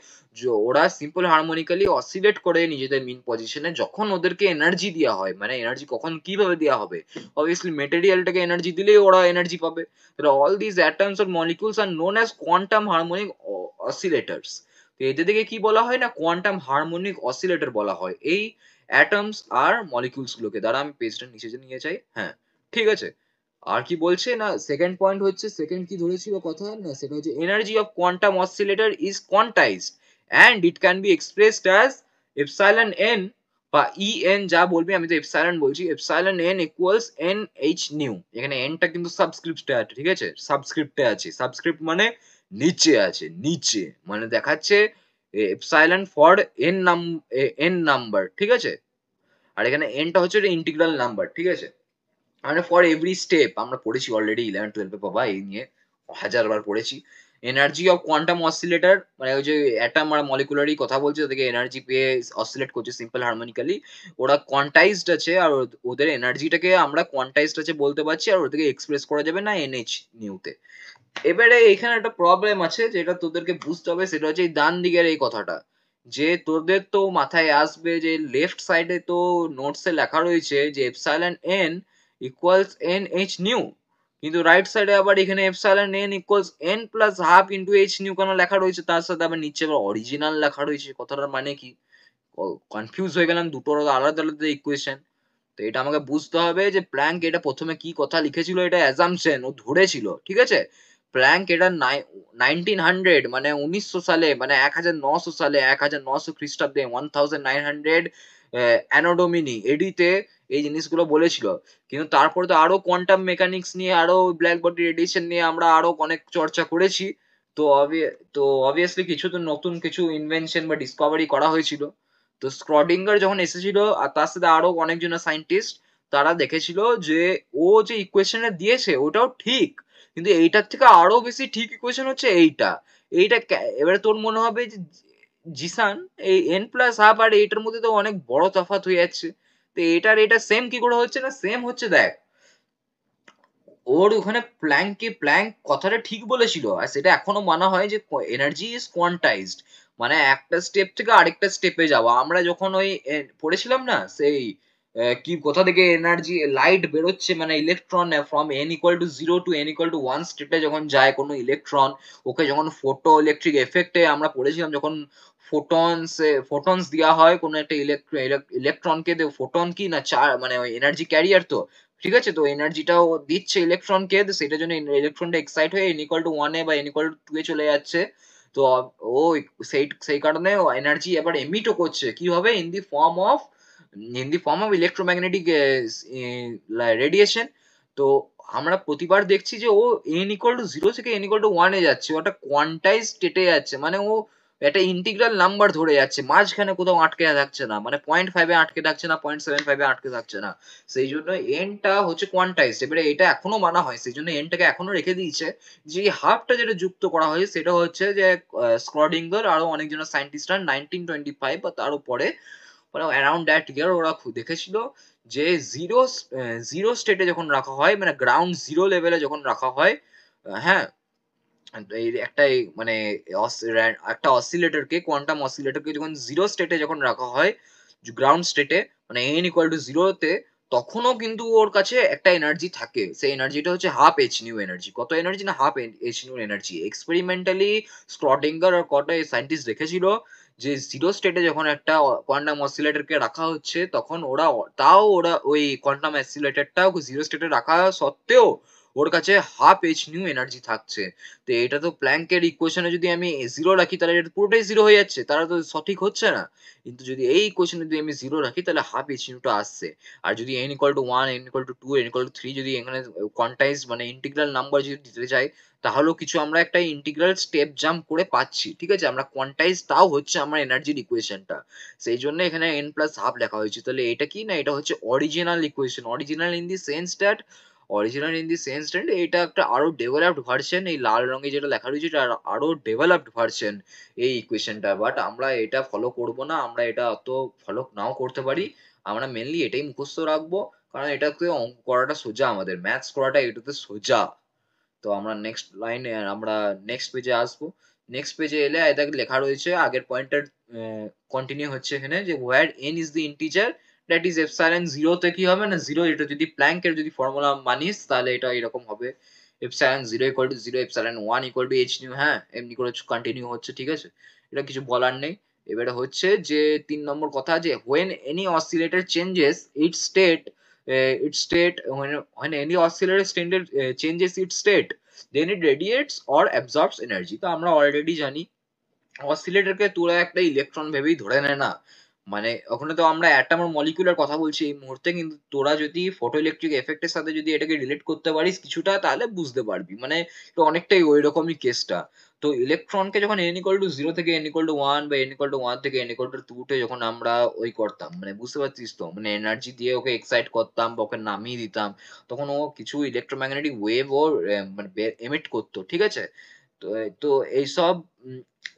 ওরা সিম্পল হারমোনিক্যালি অসিলেট করে নিজেদের মিন পজিশনে যখন ওদেরকে এনার্জি দেওয়া হয়। মানে এনার্জি কখন কিভাবে দেওয়া হবে, অবভিয়াসলি মেটেরিয়ালটাকে এনার্জি দিলেই ওরা এনার্জি পাবে। তাহলে all this atoms or molecules are known as quantum harmonic oscillators. তো এদের থেকে কি বলা হয় না, কোয়ান্টাম হারমোনিক অসিলেটর বলা হয় এই অ্যাটমস আর মলিকিউলস গুলোকে। দ্বারা আমি পেজটা নিচে যে নিয়ে যাই, হ্যাঁ ঠিক আছে। আর কি বলছে না, সেকেন্ড পয়েন্ট হচ্ছে, সেকেন্ড কি ধরেছিল কথা না, সেটা হচ্ছে energy of quantum oscillator is quantized and it can be expressed as epsilon n বা ই এন, যা বলবি, আমি তো এপসাইলন বলছি, epsilon n equals n h nu. এখানে এনটা কিন্তু সাবস্ক্রিপ্টে আছে, ঠিক আছে, সাবস্ক্রিপ্টে আছে, সাবস্ক্রিপ্ট মানে নিচে আছে, নিচে মানে দেখাচ্ছে epsilon for N N number, ঠিক আছে। আর এখানে এনটা হচ্ছে ইন্টিগ্রাল নাম্বার, ঠিক আছে। মানে ফর এভরি স্টেপ, আমরা পড়েছি অলরেডি 11-12 বাবা, এই নিয়ে হাজারবার পড়েছি। এনার্জি অফ কোয়ান্টাম অসিলেটর মানে ওই যে অ্যাটম আর মলিকুলারই কথা বলছে, ওদেরকে এনার্জি পেয়ে অসিলেট করছে সিম্পল হারমোনিক্যালি। ওরা কোয়ান্টাইজড আছে আর ওদের এনার্জিটাকে আমরা কোয়ান্টাইজড আছে বলতে পারছি, আর ওদেরকে এক্সপ্রেস করা যাবে না এনএইচ নিউতে। এবারে এখানে একটা প্রবলেম আছে যেটা তোদেরকে বুঝতে হবে, সেটা হচ্ছে এই ডান দিকের এই কথাটা। যে তোদের তো মাথায় আসবে যে লেফট সাইডে তো নোটসে লেখা রয়েছে যে epsilon n equals n h new, কিন্তু রাইট সাইডে আবার এখানে epsilon n equals N plus half into H new কেন লেখা রয়েছে, তার সাথে আবার নিচে আবার অরিজিনাল লেখা রয়েছে। কথাটার মানে কি, কনফিউজ হয়ে গেলাম, দুটোর আলাদা আলাদা ইকুয়েশন। তো এটা আমাকে বুঝতে হবে যে প্ল্যাঙ্ক এটা প্রথমে কি কথা লিখেছিল, এটা অ্যাজাম্পশন ও ধরেছিল, ঠিক আছে। প্ল্যাঙ্ক এটা 1900 মানে 1900 সালে, মানে 1900 সালে, 1900 খ্রিস্টাব্দে 1900 অ্যানোডোমিনি এডিতে এই জিনিসগুলো বলেছিল। কিন্তু তারপরে তো আরো কোয়ান্টাম মেকানিক্স নিয়ে, আরো ব্ল্যাক বডি রেডিয়েশন নিয়ে আমরা আরো অনেক চর্চা করেছি। তো তো অবভিয়াসলি কিছু তো নতুন কিছু ইনভেনশন বা ডিসকভারি করা হয়েছিল। তো স্ক্রডিঙ্গার যখন এসেছিল আর তার সাথে আরো অনেকজন সায়েন্টিস্ট, তারা দেখেছিল যে ও যে ইকুয়েশনে দিয়েছে ওটাও ঠিক, কিন্তু এইটার থেকে আরো বেশি ঠিক ইকুয়েশন হচ্ছে এইটা। এইটা এবারে তোর মনে হবে যে জিসান, এই এন প্লাস হাফ আর এইটার মধ্যে তো অনেক বড় তফাৎ হয়ে যাচ্ছে। তো এটার এটা সেম কি করে হচ্ছে না, সেম হচ্ছে দেখ, ওর ওখানে প্ল্যাঙ্ক কথাটা ঠিক বলেছিল আর সেটা এখনো মানা হয় যে এনার্জি ইজ কোয়ান্টাইজড, মানে একটা স্টেপ থেকে আরেকটা স্টেপে যাওয়া। আমরা যখন ওই পড়েছিলাম না সেই কি কোথা থেকে এনার্জি লাইট বেরোচ্ছে, মানে electron from n equal to 0 to n equal to 1 স্টেপে যখন যায় কোনো ইলেকট্রন, ওকে যখন ফোটো ইলেকট্রিক এফেক্টে আমরা পড়েছিলাম, যখন ফোটনস দেওয়া হয় কোনো একটা ইলেকট্রনকে, ফোটন কি না মানে এনার্জি ক্যারিয়ার তো, ঠিক আছে। তো এনার্জিটাও দিচ্ছে ইলেকট্রনকে, সেটার জন্য ইলেকট্রনটা এক্সাইট হয়ে n ইকুয়াল টু 1 এ বা n ইকুয়াল টু 2 এ চলে যাচ্ছে। তো ও সেই সেই কারণে এনার্জি এবার এমিটও করছে কি হবে, in the form of electromagnetic radiation. তো আমরা প্রতিবার দেখছি যে ও n ইকুয়াল টু 0 থেকে n ইকুয়াল টু 1 এ যাচ্ছে, ওটা কোয়ান্টাইজ স্টেটে যাচ্ছে, মানে ও একটা ইন্টিগ্রাল নাম্বার ধরে যাচ্ছে, মাঝখানে কোথাও আটকে থাকছে না, মানে 0.5 এ আটকে থাকছে না, 0.75 এ আটকে থাকছে না। সেই জন্য এনটা হচ্ছে কোয়ান্টাইজড। এবারে এটা এখনো মানা হয়, সেই জন্য এনটাকে এখনো রেখে দিয়েছে। যে হাফটা যেটা যুক্ত করা হয় সেটা হচ্ছে যে স্ক্রডিঙ্গার আরো অনেকজন সায়েন্টিস্টরা 1925 বা তার উপরে মানে অ্যারাউন্ড দ্যাট ইয়ার ওরা দেখেছিল যে জিরো স্টেটে যখন রাখা হয়, মানে গ্রাউন্ড জিরো লেভেলে যখন রাখা হয়, হ্যাঁ, এই একটা মানে একটা অসিলেটরকে, কোয়ান্টাম অসিলেটরকে যখন জিরো স্টেটে যখন রাখা হয়, গ্রাউন্ড স্টেটে, মানে n ইকুয়াল টু জিরোতে, তখনও কিন্তু ওর কাছে একটা এনার্জি থাকে। সেই এনার্জিটা হচ্ছে হাফ এইচ নিউ এনার্জি। কত এনার্জি না half H nu energy. Experimentally Schrodinger আর কটা সায়েন্টিস্ট দেখেছিল যে জিরো স্টেটে যখন একটা কোয়ান্টাম অসিলেটরকে রাখা হচ্ছে, তখন ওরা ওই কোয়ান্টাম অসিলেটরটাও জিরো স্টেটে রাখা সত্ত্বেও ওর কাছে হাফ এইচ নিউ এনার্জি থাকছে। তো এটা তো প্ল্যাঙ্কের ইকুয়েশনে যদি আমি জিরো রাখি তাহলে এটা পুরোটাই জিরো হয়ে যাচ্ছে, তারা তো সঠিক হচ্ছে না। কিন্তু যদি এই ইকুয়েশনে যদি আমি জিরো রাখি তাহলে হাফ এইচ নিউটা আসছে। আর যদি n equal to 1, n equal to 2, n equal to 3 যদি এখানে কোয়ান্টাইজ মানে ইন্টিগ্রাল নাম্বার যদি দিতে চাই, তাহলেও কিছু আমরা একটা ইন্টিগ্রাল স্টেপ জাম্প করে পাচ্ছি। ঠিক আছে, আমরা কোয়ান্টাইজ তাও হচ্ছে আমার এনার্জির ইকুয়েশনটা। সেই জন্য এখানে n প্লাস হাফ লেখা হয়েছে। তাহলে এটা কি না, এটা হচ্ছে original equation. Original in the sense that, এটা একটা আরো ডেভেলপড ভার্সন। এই লাল রঙে যেটা লেখা রয়েছে এটা আরো ডেভেলপড ভার্সন এই ইকুয়েশনটা। বাট আমরা এটা ফলো করব না, আমরা এটা অত ফলো নাও করতে পারি। আমরা মেনলি এটাই মুখস্থ রাখবো, কারণ এটাতে অঙ্ক করাটা সোজা, আমাদের ম্যাথস করাটা এটাতে সোজা। তো আমরা নেক্সট লাইনে, আমরা নেক্সট পেজে আসবো। নেক্সট পেজে এলে এটা লেখা রয়েছে, আগের পয়েন্টটা কন্টিনিউ হচ্ছে এখানে, যে হোয়ার n is the integer that is epsilon zero তে কি হবে না, জিরো। এটা যদি প্ল্যাঙ্কের যদি ফর্মুলা মানিস তাহলে এটা এরকম হবে, epsilon zero equal to zero, epsilon one equal to H new. হ্যাঁ, এমনি করে কন্টিনিউ হচ্ছে, ঠিক আছে, এটা কিছু বলার নেই। এবারে হচ্ছে যে 3 নম্বর কথা, যে when any oscillator changes it's state, when any oscillator changes its state, then it radiates or absorbs energy. তো আমরা অলরেডি জানি অসিলেটরকে তোরা একটা ইলেকট্রন ভেবেই ধরে নেয় না, মানে ওখানে তো আমরা অ্যাটম আর মলিকিউলের কথা বলছি এই মুহূর্তে, কিন্তু তোরা যদি ফটো ইলেকট্রিক এফেক্টের সাথে যদি এটাকে রিলেট করতে পারিস কিছুটা, তাহলে বুঝতে পারবি, মানে এটা অনেকটাই ওই রকমই কেসটা। তো ইলেকট্রনকে যখন n ইকুয়াল টু জিরো থেকে n ইকুয়াল টু ওয়ান, বা n ইকুয়াল টু ওয়ান থেকে n ইকুয়াল টু টু তে যখন আমরা ওই করতাম, মানে বুঝতে পারছিস তো, মানে এনার্জি দিয়ে ওকে এক্সাইট করতাম বা ওকে নামিয়ে দিতাম, তখন ও কিছু ইলেকট্রোম্যাগনেটিক ওয়েভ ও মানে এমিট করতো, ঠিক আছে। তো তো এইসব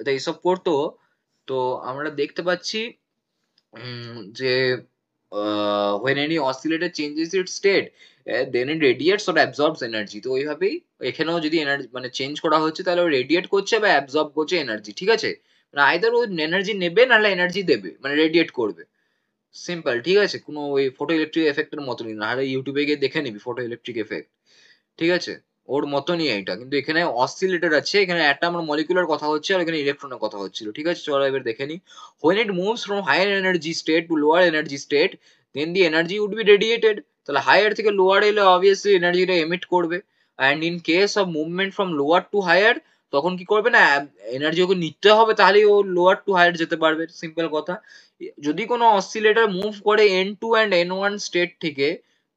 তো এইসব করতো। তো আমরা দেখতে পাচ্ছি যে when any oscillator changes its state, then it radiates or absorbs energy। তো ওইভাবেই এখানেও যদি এনার্জি মানে চেঞ্জ করা হচ্ছে, তাহলে ও রেডিয়েট করছে বা অ্যাবজর্ব করছে এনার্জি, ঠিক আছে। মানে আইদার ও এনার্জি নেবে নাহলে এনার্জি দেবে, মানে রেডিয়েট করবে, সিম্পল, ঠিক আছে। কোনো ওই ফটো ইলেকট্রিক এফেক্টের মতনই, নাহলে ইউটিউবে গিয়ে দেখে নিবি ফটো ইলেকট্রিক এফেক্ট, ঠিক আছে। ওর মতনই এইটা, কিন্তু এখানে অসিলেটর আছে, এখানে অ্যাটম আর মলিকুলার কথা হচ্ছে, আর এখানে ইলেকট্রনের কথা হচ্ছিল, ঠিক আছে। চলো এবার দেখে নি। when it moves from higher energy state to lower energy state, then the energy would be radiated। তাহলে হায়ার থেকে লোয়ার এলে অবভিয়াসলি এনার্জিটা এমিট করবে। And in case of movement from lower to higher, তখন কি করবে না, এনার্জি ওকে নিতে হবে, তাহলেই ও লোয়ার টু হায়ার যেতে পারবে, সিম্পল কথা। যদি কোনো অসিলেটর মুভ করে n2 অ্যান্ড n1 স্টেট থেকে,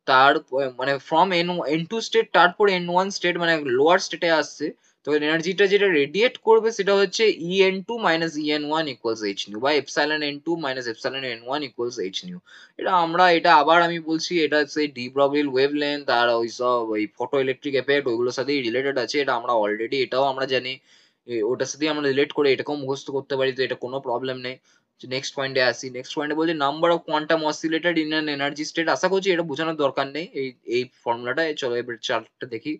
তার মানে ফ্রম n2 স্টেট তারপর n1 স্টেট মানে লোয়ার স্টেটে আসছে, তো এনার্জিটা যেটা রেডিয়েট করবে সেটা হচ্ছে en2 minus en1 equals h nu, বা epsilon n2 minus epsilon n1 equals h nu. এটা আবার আমি বলছি, এটা সেই ডি ব্রগলির ওয়েভলেন্থ আর ওইসব ওই ফটো ইলেকট্রিক এফেক্ট ওইগুলোর সাথেই রিলেটেড আছে, এটা আমরা অলরেডি এটাও আমরা জানি। ওটার সাথেই আমরা রিলেট করে এটাকেও মুখস্থ করতে পারি, তো এটা কোনো প্রবলেম নেই। নেক্সট পয়েন্টে আসি। নেক্সট পয়েন্টে বলছে number of quantum oscillated in an energy state. আশা করছি এটা বোঝানোর দরকার নেই এই এই ফর্মুলাটা। চলো এবার চার্টটা দেখি।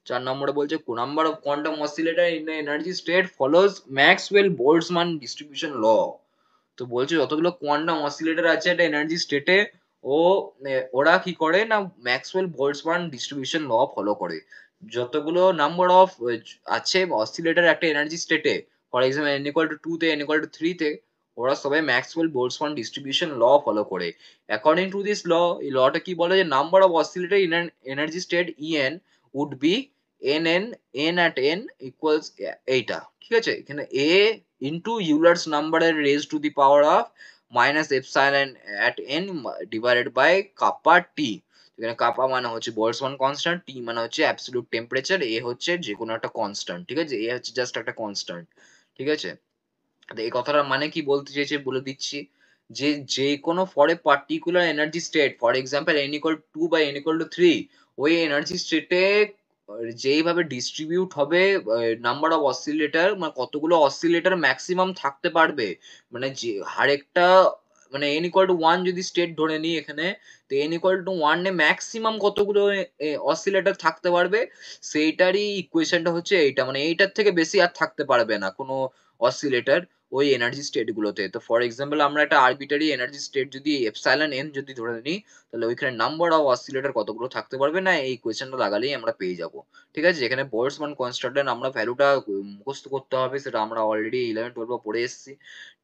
4 নম্বরে বলছে number of quantum oscillator in energy state follows Maxwell Boltzmann distribution law. তো বলছে যতগুলো কোয়ান্টাম অসিলেটর আছে একটা এনার্জি স্টেটে, ও ওরা কি করে না, Maxwell Boltzmann distribution law follow করে। যতগুলো নাম্বার অফ আছে অসিলেটর একটা এনার্জি স্টেটে, for example n equal to 2 তে, n ইকুয়াল টু 3 তে, ওরা সবাই Maxwell Boltzmann distribution law follow করে। অ্যাকর্ডিং টু দিস ল, এই লটা কি বলে, যে number of oscillator in an energy state en would be n at n equals এইটা, ঠিক আছে। এখানে a into Euler's number raised to the power of minus epsilon at n divided by kappa t। এখানে কাপা মানে হচ্ছে Boltzmann constant, টি মানে হচ্ছে অ্যাবসলিউট টেম্পারেচার, এ হচ্ছে যে কোনো একটা কনস্ট্যান্ট, ঠিক আছে। এ হচ্ছে জাস্ট একটা কনস্ট্যান্ট, ঠিক আছে। তো এই কথাটার মানে কি বলতে চেয়েছে বলে দিচ্ছি, যে যেকোনো for a particular energy state, for example n equal to 2 বা n equal to 3, ওই এনার্জি স্টেটে যেইভাবে ডিস্ট্রিবিউট হবে নাম্বার অফ অসিলেটর, মানে কতগুলো অসিলেটর ম্যাক্সিমাম থাকতে পারবে, মানে যে আরেকটা, মানে n equal to 1 যদি স্টেট ধরে নিই এখানে, তো n equal to 1 A maximum কতগুলো অসিলেটর থাকতে পারবে, সেইটারই ইকুয়েশনটা হচ্ছে এইটা, মানে এইটার থেকে বেশি আর থাকতে পারবে না কোনো অসিলেটর ওই এনার্জি স্টেট গুলোতে। তো ফর এক্সাম্পল আমরা একটা আরবিটারি এনার্জি স্টেট যদি এপসাইলন এন যদি ধরে নিই, তাহলে ওইখানে নাম্বার অফ অসিলেটর কতগুলো থাকতে পারবে না, এই কোয়েশ্চেনটা লাগালেই আমরা পেয়ে যাব। ঠিক আছে, যেখানে বোল্টজমান কনস্ট্যান্ট আমরা ভ্যালুটা মুখস্থ করতে হবে, সেটা আমরা অলরেডি 11-12 পড়ে এসেছি।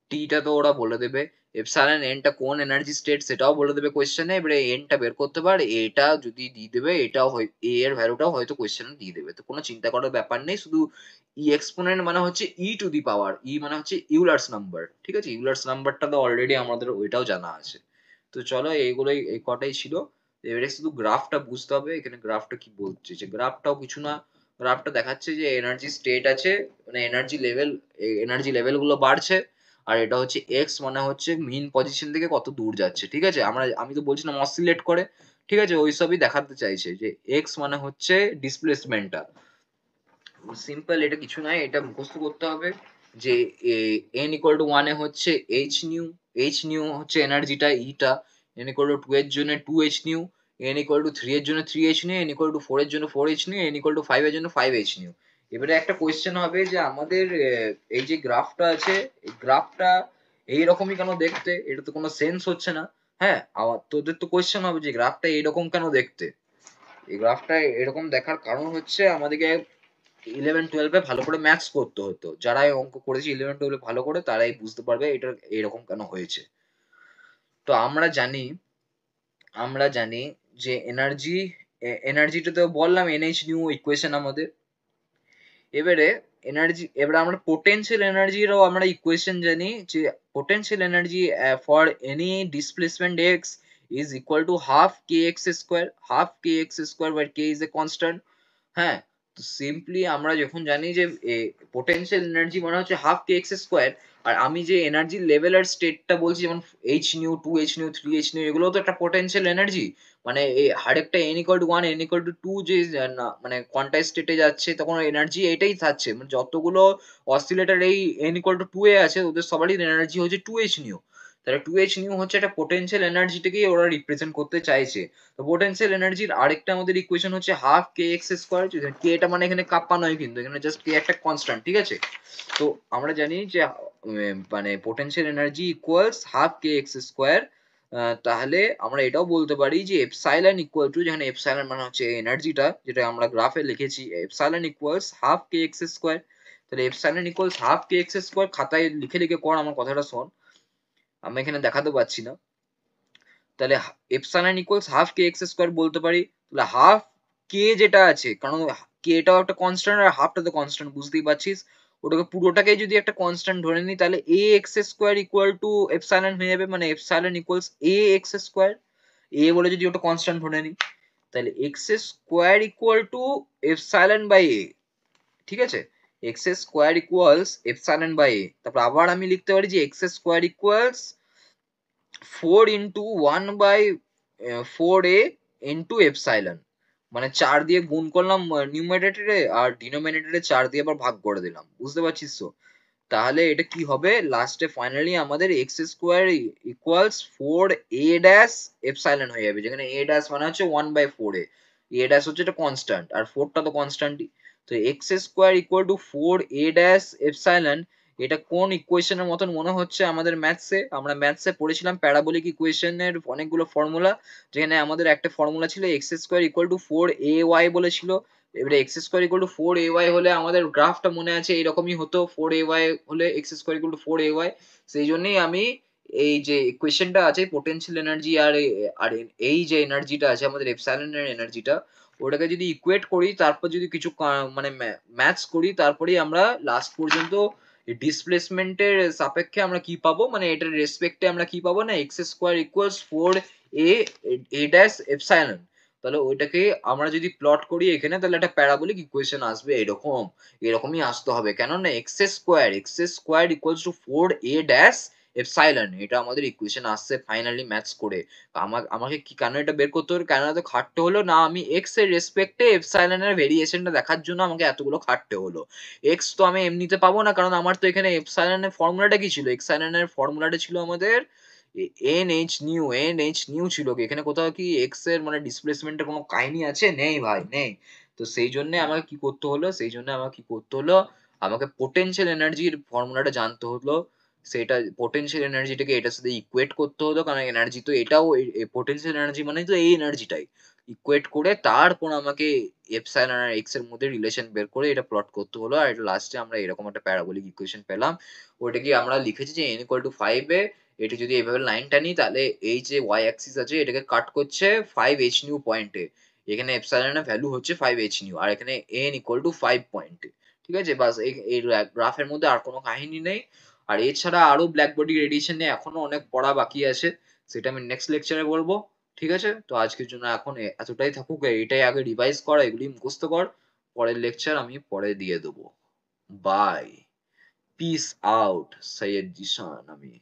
টিটা তো ওরা বলে দেবে, এপসাইলন এনটা কোন এনার্জি স্টেট সেটাও বলে দেবে কোয়েশ্চেনে, এবারে এনটা বের করতে পারে, এটা যদি দিয়ে দেবে, এটাও এ এর ভ্যালুটাও হয়তো কোয়েশ্চেনে দিয়ে দেবে। তো কোনো চিন্তা করার ব্যাপার নেই, শুধু ই এক্সপোনেন্ট মানে হচ্ছে ই টু দি পাওয়ার, ই মানে হচ্ছে ইউলার্স নাম্বার। ঠিক আছে, ইউলার্স নাম্বারটা তো অলরেডি আমাদের ওইটাও জানা আছে। তো চলো এইগুলোই, এই কটাই ছিল। এবারে শুধু গ্রাফটা বুঝতে হবে, এখানে গ্রাফটা কি বলছে, যে গ্রাফটাও কিছু না, গ্রাফটা দেখাচ্ছে যে এনার্জি স্টেট আছে, মানে এনার্জি লেভেল গুলো বাড়ছে, আর এটা হচ্ছে এক্স মানে হচ্ছে মিন পজিশন থেকে কত দূর যাচ্ছে। ঠিক আছে, আমি তো বলছিলাম অসিলেট করে, ঠিক আছে, ওইসবই দেখাতে চাইছে, যে এক্স মানে হচ্ছে ডিসপ্লেসমেন্টটা। সিম্পল, এটা কিছু নয়, এটা মুখস্থ করতে হবে, যে n ইকুয়াল টু 1 এ হচ্ছে এইচ নিউ হচ্ছে এনার্জিটা ইটা, n ইকুয়াল টু 2 এর জন্য 2h new, n equal to 3 এর জন্য 3h new, n equal two 4 এর জন্য 4h new, n equal two 5 এর জন্য 5h নিউ। এবারে একটা কোয়েশ্চেন হবে, যে আমাদের এই যে গ্রাফটা আছে, এই গ্রাফটা এইরকমই কেন দেখতে, এটা তো কোনো সেন্স হচ্ছে না। হ্যাঁ, তোদের তো কোয়েশ্চেন হবে যে গ্রাফটা এইরকম কেন দেখতে। এই গ্রাফটা এরকম দেখার কারণ হচ্ছে, আমাদেরকে 11-12 ভালো করে ম্যাথস করতে হতো, যারা এই অঙ্ক করেছে 11-12 ভালো করে, তারাই বুঝতে পারবে এটা এরকম কেন হয়েছে। তো আমরা জানি যে এনার্জিটা তো বললাম এনএইচ নিউ ইকুয়েশন আমাদের। এবারে আমরা পোটেনশিয়াল এনার্জিরও আমরা ইকুয়েশন জানি, যে potential energy for any displacement x is equal to half k x square, half k x square, by k is a constant. হ্যাঁ, তো সিম্পলি আমরা যখন জানি যে পোটেনশিয়াল এনার্জি মানে হচ্ছে হাফ কে এক্স স্কোয়ার, আর আমি যে এনার্জি লেভেল আর স্টেটটা বলছি, যেমন H new, 2h new, 3h new, এগুলো তো একটা পোটেনশিয়াল এনার্জি। মানে এই আরেকটা n equal to 1, n equal to 2 যে মানে কোয়ান্টাইজ স্টেটে যাচ্ছে, তখন এনার্জি এটাই থাকছে, মানে যতগুলো অসিলেটর এই n ইকুয়াল টু 2 এ আছে, ওদের সবারই এনার্জি হচ্ছে 2h নিউ। তাহলে 2h নিউ হচ্ছে একটা পোটেনশিয়াল এনার্জিটাকেই ওরা রিপ্রেজেন্ট করতে চাইছে। তো পোটেনশিয়াল এনার্জির আরেকটা আমাদের ইকুয়েশন হচ্ছে হাফ কে এক্স স্কোয়ার, কে এটা মানে এখানে কাপ্পা নয়, কিন্তু এখানে জাস্ট কে একটা কনস্ট্যান্ট। ঠিক আছে, তো আমরা জানি যে মানে potential energy equals half k x square. তাহলে আমরা এটাও বলতে পারি যে এপসাইলন ইকুয়াল টু, যেখানে এপসাইলন মানে হচ্ছে এনার্জিটা, যেটা আমরা গ্রাফে লিখেছি, epsilon equals half k x square. তাহলে epsilon equals half k x square, খাতায় লিখে লিখে কর, আমার কথাটা শোন, আমি এখানে দেখাতে পাচ্ছি না। তাহলে epsilon equals half k x square বলতে পারি। তাহলে হাফ কে যেটা আছে, কারণ কে এটাও একটা কনস্ট্যান্ট, আর হাফটা তো কনস্ট্যান্ট, বুঝতেই পারছিস, ওটাকে পুরোটাকে যদি একটা কনস্ট্যান্ট ধরে নিই, তাহলে A X square equal to epsilon হয়ে যাবে, মানে epsilon equals A X square, A বলে যদি ওটা কনস্ট্যান্ট ধরে নিই, তাহলে X square equal to epsilon by A. ঠিক আছে, X square equals epsilon by A. তারপর আবার আমি লিখতে পারি যে X square equals 4 into 1 by 4a into epsilon, মানে 4 দিয়ে গুণ করলাম নিউমারেটরে, আর ডিনোমিনেটরে 4 দিয়ে আবার ভাগ করে দিলাম, বুঝতে পারছিস তো। তাহলে এটা কি হবে, লাস্টে ফাইনালি আমাদের x square equals 4a dash epsilon হয়ে যাবে, যেখানে a ড্যাশ মানে হচ্ছে 1 বাই 4a, a ড্যাশ হচ্ছে এটা কনস্ট্যান্ট, আর 4টা তো কনস্ট্যান্টই। তো x square equal two 4a dash epsilon, এটা কোন ইকুয়েশনের মতন মনে হচ্ছে আমাদের ম্যাথসে, আমরা ম্যাথসে পড়েছিলাম প্যারাবোলিক ইকুয়েশনের অনেকগুলো ফর্মুলা, যেখানে আমাদের একটা ফর্মুলা ছিল x square equal two 4ay বলেছিল। এবারে x square equal two 4ay হলে আমাদের গ্রাফটা মনে আছে এইরকমই হতো, 4ay হলে x square equal two 4ay। সেই জন্যই আমি এই যে ইকুয়েশনটা আছে পোটেনশিয়াল এনার্জি আর এই যে এনার্জিটা আছে আমাদের এপসাইলনের এনার্জিটা, ওটাকে যদি ইকুয়েট করি, তারপর যদি কিছু মানে ম্যাথস করি, তারপরেই আমরা লাস্ট পর্যন্ত ডিসপ্লেসমেন্টের সাপেক্ষে আমরা কি পাবো, মানে এটার রেসপেক্টে আমরা কি পাবো না, x square equals 4a dash epsilon. তাহলে ওইটাকে আমরা যদি প্লট করি এখানে, তাহলে একটা প্যারাবোলিক ইকুয়েশন আসবে এরকম, এরকমই আসতে হবে, কেননা x square equals to 4a dash epsilon, এটা আমাদের ইকুয়েশন আসছে ফাইনালি ম্যাথস করে। আমাকে কি কেন এটা বের করতে হলো, কেন এত খাটতে হলো, না আমি এক্স এর রেসপেক্টে এপসাইলনের ভেরিয়েশনটা দেখার জন্য আমাকে এতগুলো খাটতে হলো। এক্স তো আমি এমনিতে পাবো না, কারণ আমার তো এখানে এপসাইলনের ফর্মুলাটা কি ছিল, এপসাইলনের ফর্মুলাটা ছিল আমাদের এন এইচ নিউ ছিল কি, এখানে কোথাও কি এক্স এর মানে ডিসপ্লেসমেন্টের কোনো কাহিনী আছে, নেই ভাই নেই। তো সেই জন্য আমাকে কি করতে হলো, আমাকে পোটেনশিয়াল এনার্জির ফর্মুলাটা জানতে হলো। সেটা পোটেনশিয়াল এনার্জিটাকে এটার সাথে ইকুয়েট করতে হতো, কারণ এনার্জি তো এটাও, পোটেনশিয়াল এনার্জি মানে তো এই এনার্জিটাই, ইকুয়েট করে তারপর আমাকে এপসাইলন আর এক্স এর মধ্যে রিলেশন বের করে এটা প্লট করতে হলো। আর এটা লাস্টে আমরা এরকম একটা প্যারাবোলিক ইকুয়েশন পেলাম। ওটা কি আমরা লিখেছি যে n ইকুয়াল টু 5 এ এটা যদি এভাবে লাইন টানি, তাহলে এই যে ওয়াই অ্যাক্সিস আছে এটাকে কাট করছে 5h নিউ পয়েন্টে। এখানে এপসাইলনের ভ্যালু হচ্ছে 5h নিউ, আর এখানে n ইকুয়াল টু 5 পয়েন্টে। ঠিক আছে, বাস এই গ্রাফের মধ্যে আর কোনো কাহিনী নেই। আর এছাড়া আরো ব্ল্যাক বডি রেডিয়েশন নিয়ে এখনো অনেক পড়া বাকি আছে, সেটা আমি নেক্সট লেকচারে বলবো। ঠিক আছে, তো আজকের জন্য এখন এতটাই থাকুক, এটাই আগে রিভাইজ কর, এগুলি মুখস্থ কর, পরের লেকচার আমি পরে দিয়ে দেবো। Bye, peace out, Syed Zeeshan আমি।